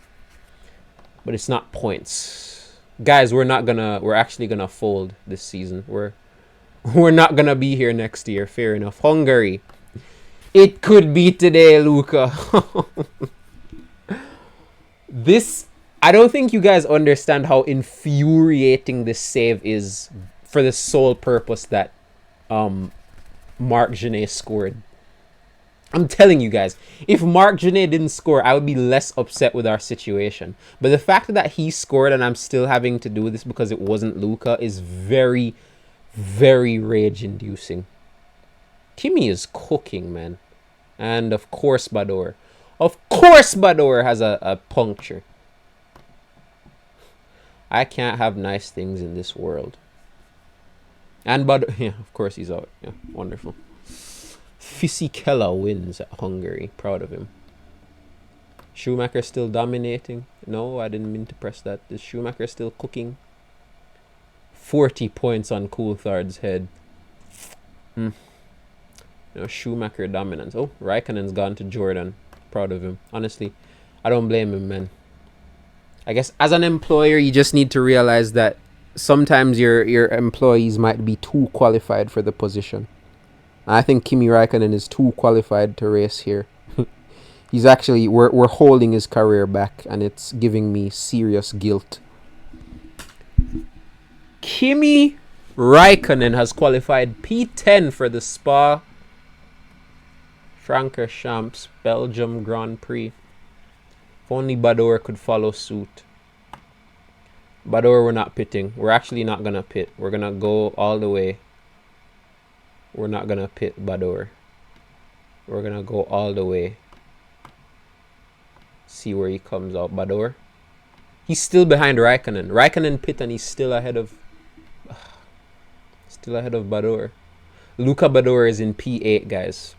But it's not points. Guys, we're actually gonna fold this season. We're not gonna be here next year. Fair enough. Hungary. It could be today, Luca. I don't think you guys understand how infuriating this save is for the sole purpose that Marc Genet scored. I'm telling you guys, if Marc Genet didn't score, I would be less upset with our situation. But the fact that he scored and I'm still having to do this because it wasn't Luca is very, very rage-inducing. Kimi is cooking, man. And of course Badoer. Of course Badoer has a puncture. I can't have nice things in this world. And Badoer, yeah, of course he's out. Yeah, wonderful. Fisichella wins at Hungary. Proud of him. Schumacher still dominating. No, I didn't mean to press that. Is Schumacher still cooking? 40 points on Coulthard's head. No, Schumacher dominance. Oh, Raikkonen's gone to Jordan. Proud of him. Honestly, I don't blame him, man. I guess as an employer, you just need to realize that sometimes your employees might be too qualified for the position. I think Kimi Raikkonen is too qualified to race here. He's actually... We're holding his career back, and it's giving me serious guilt. Kimi Raikkonen has qualified P10 for the Spa Francorchamps Belgium Grand Prix. If only Badoer could follow suit. Badoer, we're not pitting. We're actually not going to pit. We're going to go all the way. We're not going to pit Badoer. We're going to go all the way. See where he comes out. Badoer. He's still behind Raikkonen. Raikkonen pit and he's still ahead of... Still ahead of Badoer. Luca Badoer is in P8, guys.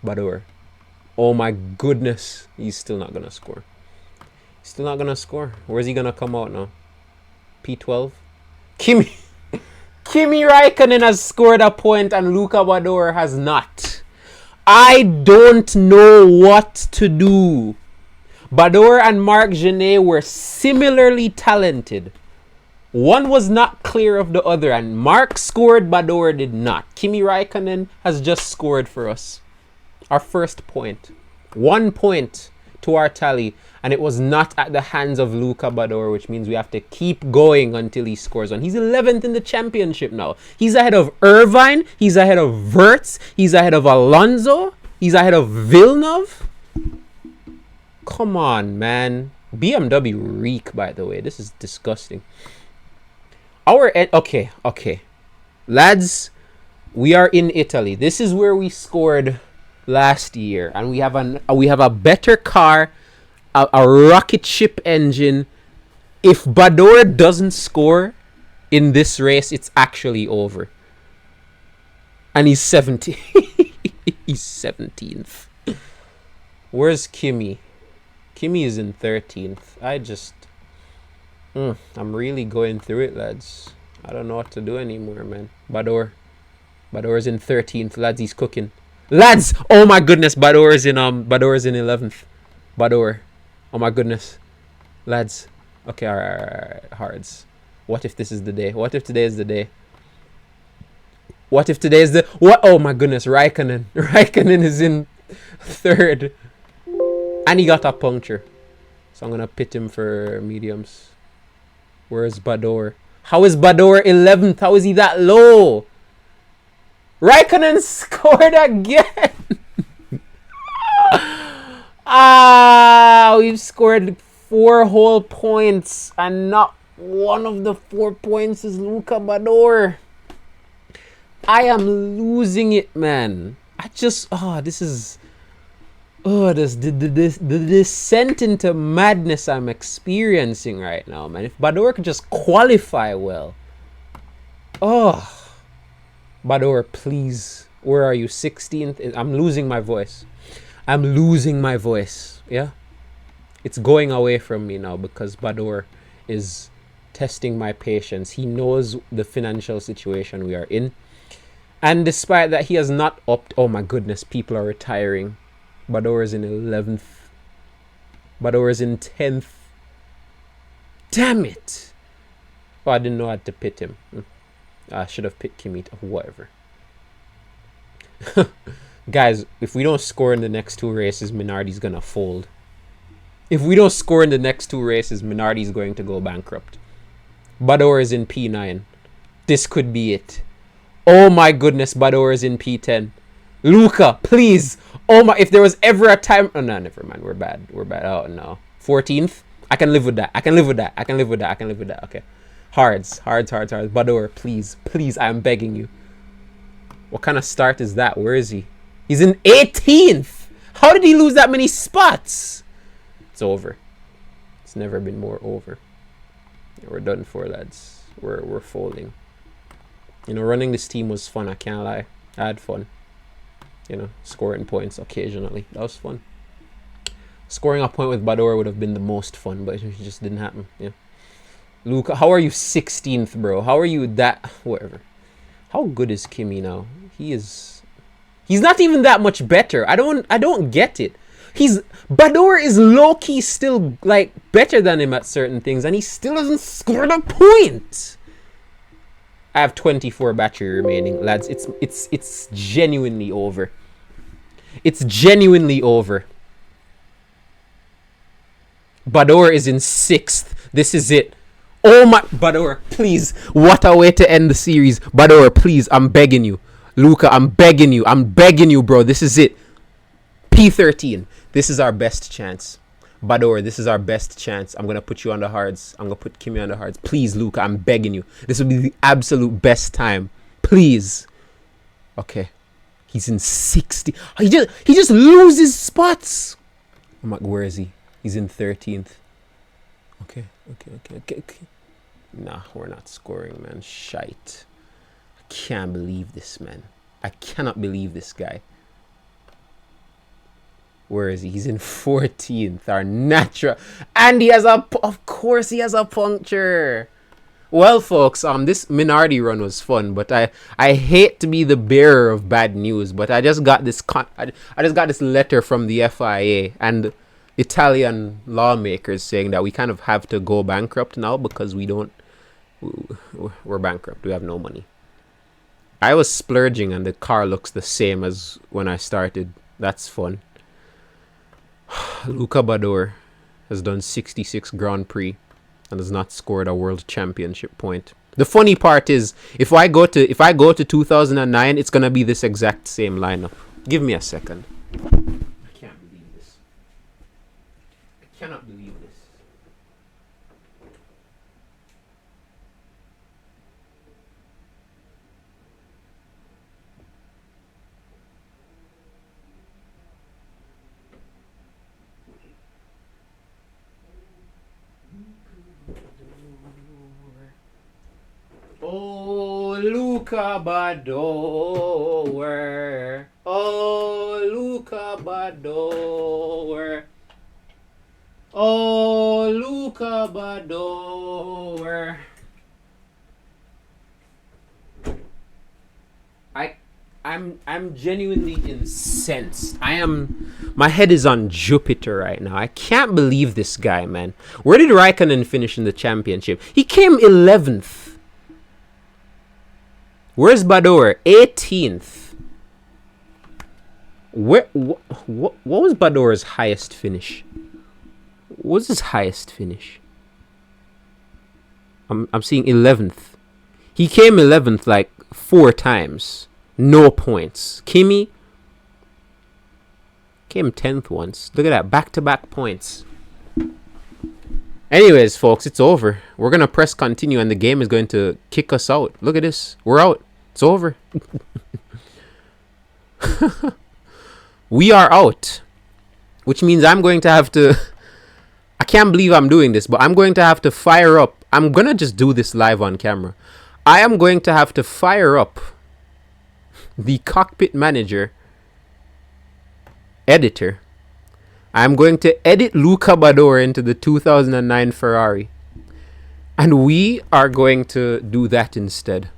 Badoer. Oh my goodness. He's still not going to score. Still not going to score. Where's he going to come out now? P12? Kimi Raikkonen has scored a point and Luca Badoer has not. I don't know what to do. Badoer and Marc Genet were similarly talented. One was not clear of the other, and Marc scored, Badoer did not. Kimi Raikkonen has just scored for us. Our first point. 1 point to our tally, and it was not at the hands of Luca Badoer, which means we have to keep going until he scores one. He's 11th in the championship now. He's ahead of Irvine, he's ahead of Wirtz, he's ahead of Alonso, he's ahead of Villeneuve. Come on, man. BMW reek, by the way. This is disgusting. Okay. Lads, we are in Italy. This is where we scored last year, and we have a better car, a rocket ship engine. If Badoer doesn't score in this race, it's actually over. And he's 17. He's 17th. Where's Kimi? Kimi is in 13th. I'm really going through it, lads. I don't know what to do anymore, man. Badoer's in 13th, lads. He's cooking. Lads! Oh my goodness, Badoer's in 11th. Badoer. Oh my goodness. Lads. Okay, alright. Hards. What if this is the day? What if today is the day? What if today is the... What? Oh my goodness, Raikkonen. Raikkonen is in 3rd. And he got a puncture. So I'm going to pit him for mediums. Where's Badoer? How is Badoer 11th? How is he that low? Raikkonen scored again. We've scored 4 whole points. And not one of the 4 points is Luca Badoer. I am losing it, man. The descent into madness I'm experiencing right now, man. If Badoer could just qualify well. Badoer, please. Where are you? 16th? I'm losing my voice. Yeah? It's going away from me now because Badoer is testing my patience. He knows the financial situation we are in. And despite that, he has not upped. Oh my goodness, people are retiring. Badoer is in 11th. Badoer is in 10th. Damn it! Oh, I didn't know I had to pit him. I should have pit Kimi. Whatever. Guys, if we don't score in the next 2 races, Minardi's gonna fold. If we don't score in the next 2 races, Minardi's going to go bankrupt. Badoer is in P9. This could be it. Oh my goodness, Badoer is in P10. Luca, please. Oh my, if there was ever a time... Oh, no, never mind. We're bad. Oh, no. 14th? I can live with that. Okay. Hards. Badoer, please. Please, I am begging you. What kind of start is that? Where is he? He's in 18th. How did he lose that many spots? It's over. It's never been more over. We're done for, lads. We're folding. You know, running this team was fun. I can't lie. I had fun. You know, scoring points occasionally. That was fun. Scoring a point with Badoer would have been the most fun, but it just didn't happen. Yeah. Luca, how are you 16th, bro? How are you that... Whatever. How good is Kimi now? He's not even that much better. I don't get it. Badoer is low-key still, like, better than him at certain things, and he still hasn't scored a point. I have 24 battery remaining, lads. It's genuinely over. It's genuinely over. Badoer is in 6th. This is it. Oh my... Badoer, please. What a way to end the series. Badoer, please. I'm begging you. Luca, I'm begging you, bro. This is it. P13. This is our best chance. Badoer, this is our best chance. I'm going to put you on the hards. I'm going to put Kimi on the hards. Please, Luca, I'm begging you. This will be the absolute best time. Please. Okay. He's in 60. He just loses spots. I'm like, where is he? He's in 13th. Okay. Nah, we're not scoring, man. Shite. I can't believe this, man. I cannot believe this guy. Where is he? He's in 14th. Our natural. And he has a... Of course he has a puncture. Well, folks, this minority run was fun, but I hate to be the bearer of bad news, but I just got this I just got this letter from the FIA and Italian lawmakers saying that we kind of have to go bankrupt now because we're bankrupt. We have no money. I was splurging and the car looks the same as when I started. That's fun. Luca Badoer has done 66 Grand Prix and has not scored a world championship point. The funny part is, if I go to 2009, it's gonna be this exact same lineup. Give me a second. I can't believe this. I cannot believe this. Oh, Luca Badoer. Oh, Luca Badoer. Oh, Luca Badoer. I'm genuinely incensed. My head is on Jupiter right now. I can't believe this guy, man. Where did Raikkonen finish in the championship? He came 11th. Where's Badoer? 18th. What was Badoer's highest finish? What was his highest finish? I'm seeing 11th. He came 11th like 4 times. No points. Kimi came 10th once. Look at that. Back-to-back points. Anyways, folks, it's over. We're going to press continue and the game is going to kick us out. Look at this. We're out. It's over. We are out. Which means I'm going to have to... I can't believe I'm doing this, but I'm going to have to fire up. I'm going to just do this live on camera. I am going to have to fire up the Cockpit Manager editor. I'm going to edit Luca Badoer into the 2009 Ferrari. And we are going to do that instead.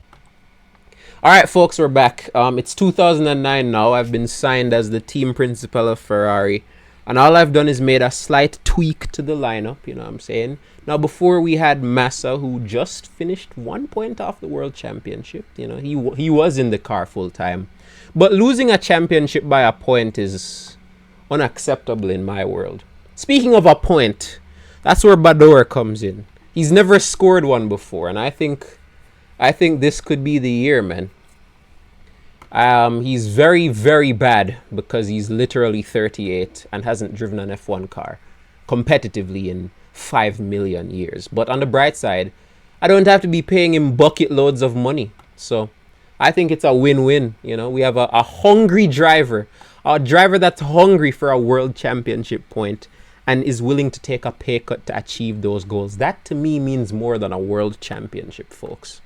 Alright, folks, we're back. It's 2009 now. I've been signed as the team principal of Ferrari. And all I've done is made a slight tweak to the lineup, you know what I'm saying? Now, before we had Massa, who just finished 1 point off the World Championship. You know, he was in the car full time. But losing a championship by a point is unacceptable in my world. Speaking of a point, that's where Badoer comes in. He's never scored one before, and I think this could be the year, man. He's very, very bad because he's literally 38 and hasn't driven an F1 car competitively in 5 million years. But on the bright side, I don't have to be paying him bucket loads of money. So I think it's a win-win. You know, we have a hungry driver, a driver that's hungry for a world championship point and is willing to take a pay cut to achieve those goals. That to me means more than a world championship, folks.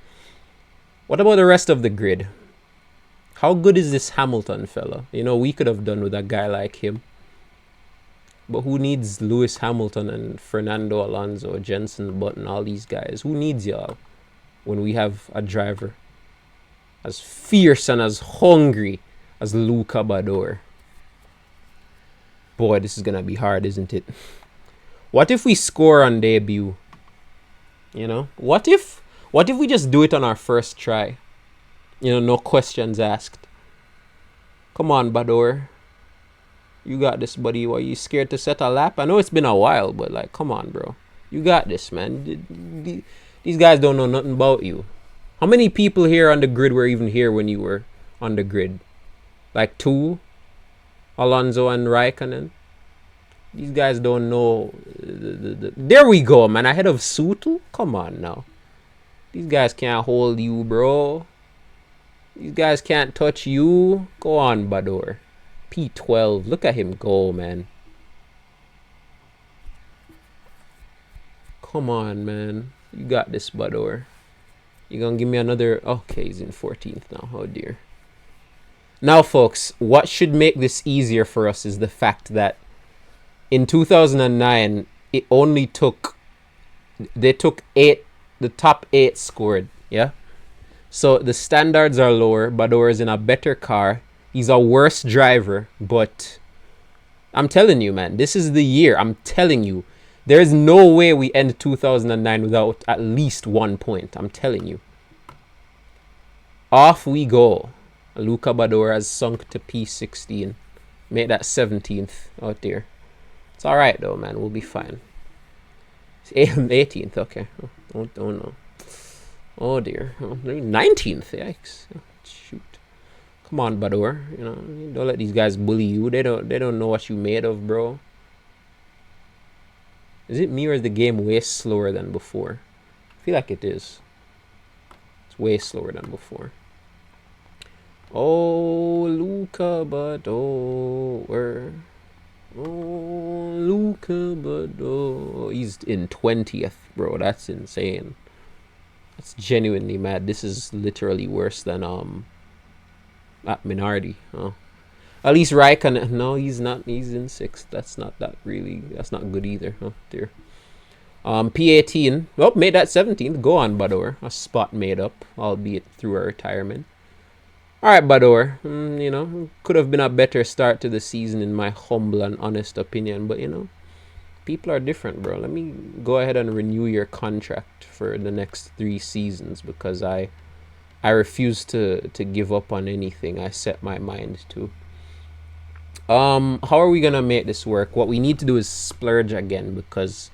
What about the rest of the grid? How good is this Hamilton fella? You know, we could have done with a guy like him. But who needs Lewis Hamilton and Fernando Alonso, Jenson Button, all these guys? Who needs y'all when we have a driver as fierce and as hungry as Luca Badoer? Boy, this is going to be hard, isn't it? What if we score on debut? You know, what if we just do it on our first try? You know, no questions asked. Come on, Badoer. You got this, buddy. Why are you scared to set a lap? I know it's been a while, but like, come on, bro. You got this, man. These guys don't know nothing about you. How many people here on the grid were even here when you were on the grid? Like 2? Alonso and Raikkonen? These guys don't know. There we go, man. Ahead of Sutil? Come on now. These guys can't hold you, bro. These guys can't touch you. Go on, Badoer. P12. Look at him go, man. Come on, man. You got this, Badoer. You gonna give me another? Okay, he's in 14th now. Oh dear. Now, folks, what should make this easier for us is the fact that in 2009, it only took, they took 8, the top 8 scored, yeah? So the standards are lower. Badoer is in a better car. He's a worse driver, but I'm telling you, man, this is the year. I'm telling you. There's no way we end 2009 without at least 1 point. I'm telling you. Off we go. Luca Badoer has sunk to P16. Make that 17th. Oh, dear. It's all right, though, man. We'll be fine. It's 18th. Okay. Oh no. Oh, dear. Oh, 19th. Yikes. Oh, shoot. Come on, Badoer. You know, don't let these guys bully you. They don't know what you made of, bro. Is it me or is the game way slower than before? I feel like it is. It's way slower than before. Oh, Luca Badoer. Oh, Luca Badoer. He's in 20th, bro. That's insane. That's genuinely mad. This is literally worse than at Minardi. Oh. At least Raikkonen. No, he's not. He's in 6th. That's not good either. Oh dear. P18. Oh, made that 17th. Go on, Badoer. A spot made up, albeit through a retirement. All right, Badoer. You know, could have been a better start to the season in my humble and honest opinion, but you know, people are different, bro. Let me go ahead and renew your contract for the next 3 seasons because I refuse to give up on anything I set my mind to. How are we gonna make this work? What we need to do is splurge again, because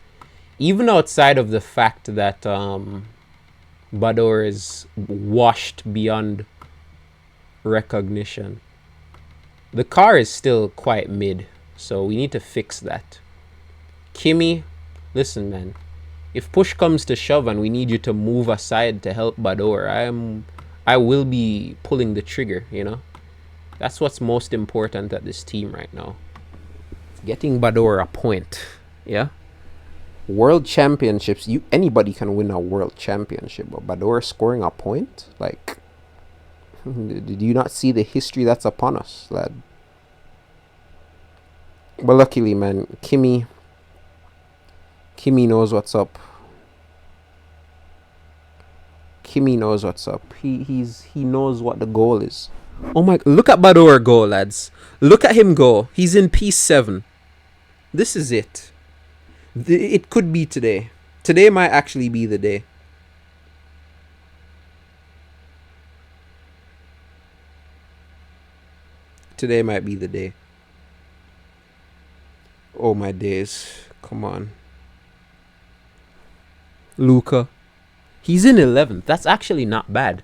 even outside of the fact that Badoer is washed beyond recognition, the car is still quite mid, so we need to fix that. Kimi, listen, man, if push comes to shove and we need you to move aside to help Badoer, I will be pulling the trigger, you know. That's what's most important at this team right now. Getting Badoer a point. Yeah. World championships. Anybody can win a world championship, but Badoer scoring a point? Like, did you not see the history that's upon us, lad? But luckily, man, Kimi knows what's up. Kimi knows what's up. He knows what the goal is. Oh my, look at Badoer go, lads. Look at him go. He's in P7. This is it. It could be today. Today might actually be the day. Today might be the day. Oh my days. Come on. Luca. He's in 11th. That's actually not bad.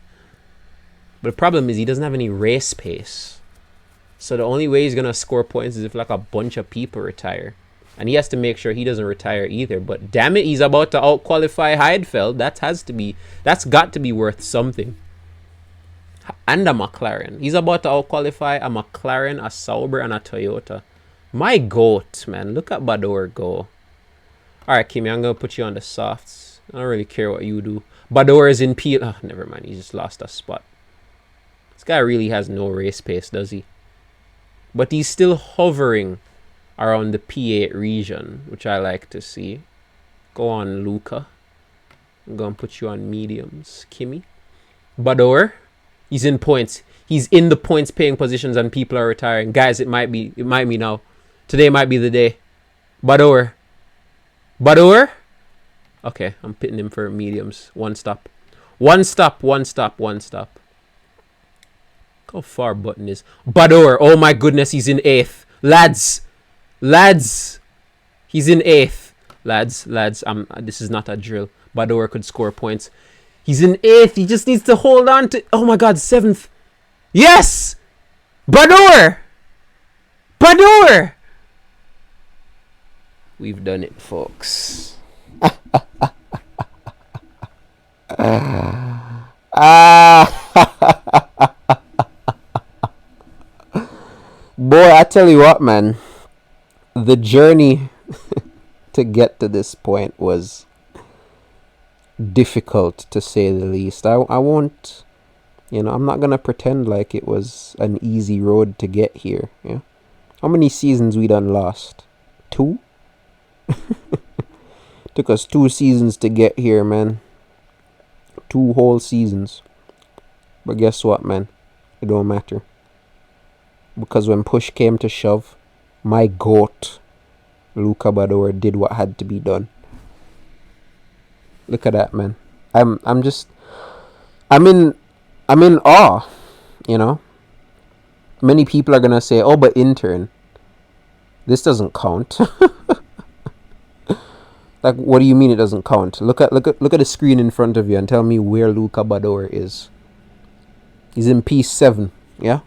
But the problem is he doesn't have any race pace. So the only way he's going to score points is if like a bunch of people retire. And he has to make sure he doesn't retire either. But damn it, he's about to outqualify Heidfeld. That's got to be worth something. And a McLaren. He's about to outqualify a McLaren, a Sauber, and a Toyota. My goat, man. Look at Badoer go. Alright, Kimi, I'm going to put you on the softs. I don't really care what you do. Badoer is in P... Oh, never mind. He just lost a spot. This guy really has no race pace, does he? But he's still hovering around the P8 region, which I like to see. Go on, Luca. I'm going to put you on mediums. Kimi. Badoer. He's in points. He's in the points paying positions and people are retiring. Guys, it might be now. Today might be the day. Badoer. Badoer? Okay, I'm pitting him for mediums. One stop. One stop. How far button is Badoer? Oh my goodness, he's in 8th. Lads, he's in 8th. Lads, this is not a drill. Badoer could score points. He's in 8th. He just needs to hold on to... Oh my god, 7th. Yes! Badoer! We've done it, folks. Boy, I tell you what, man. The journey to get to this point was difficult, to say the least. I won't, I'm not gonna pretend like it was an easy road to get here. Yeah. How many seasons we done lost? 2? Took us 2 seasons to get here, man. 2 whole seasons. But guess what, man? It don't matter. Because when push came to shove, my goat, Luca Badoer, did what had to be done. Look at that, man. I'm in awe, Many people are gonna say, "Oh, but intern, this doesn't count." Like, what do you mean it doesn't count? Look at the screen in front of you and tell me where Luca Badoer is. He's in P7, yeah?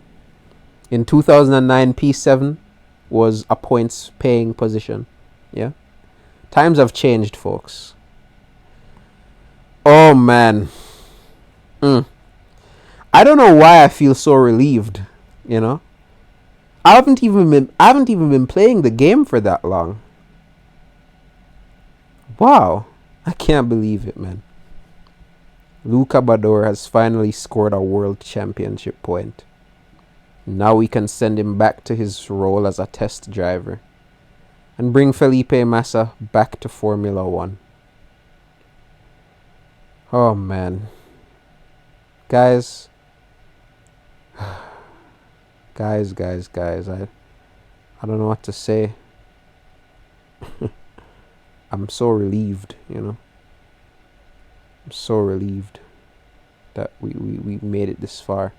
In 2009, P7 was a points paying position, yeah? Times have changed, folks. Oh, man. I don't know why I feel so relieved, I haven't even been playing the game for that long. Wow. I can't believe it, man. Luca Badoer has finally scored a world championship point. Now we can send him back to his role as a test driver and bring Felipe Massa back to Formula 1. Oh, man. Guys. Guys. I don't know what to say. I'm so relieved, I'm so relieved that we made it this far.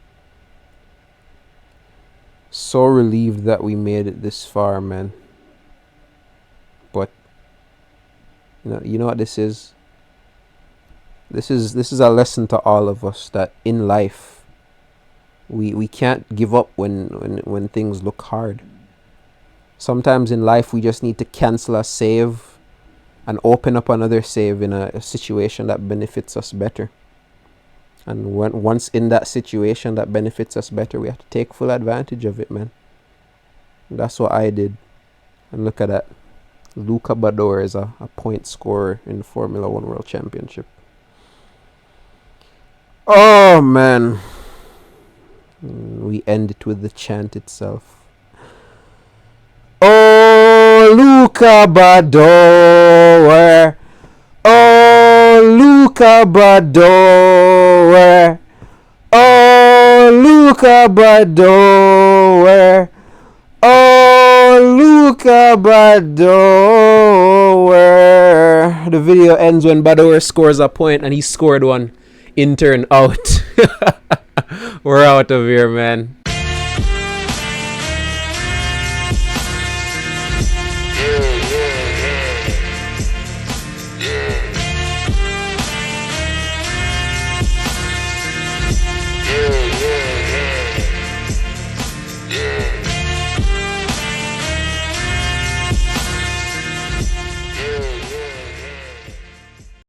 So relieved that we made it this far, man. But you know what this is? This is a lesson to all of us that in life we can't give up when things look hard. Sometimes in life we just need to cancel a save and open up another save in a situation that benefits us better. And once in that situation that benefits us better, we have to take full advantage of it, man. And that's what I did. And look at that. Luca Badoer is a point scorer in the Formula 1 World Championship. Oh, man. We end it with the chant itself. Oh, Luca Badoer. Oh, Luca Badoer. Oh, Luca Badoer. Oh, Luca Badoer. The video ends when Badoer scores a point, and he scored one. Intern out. We're out of here, man.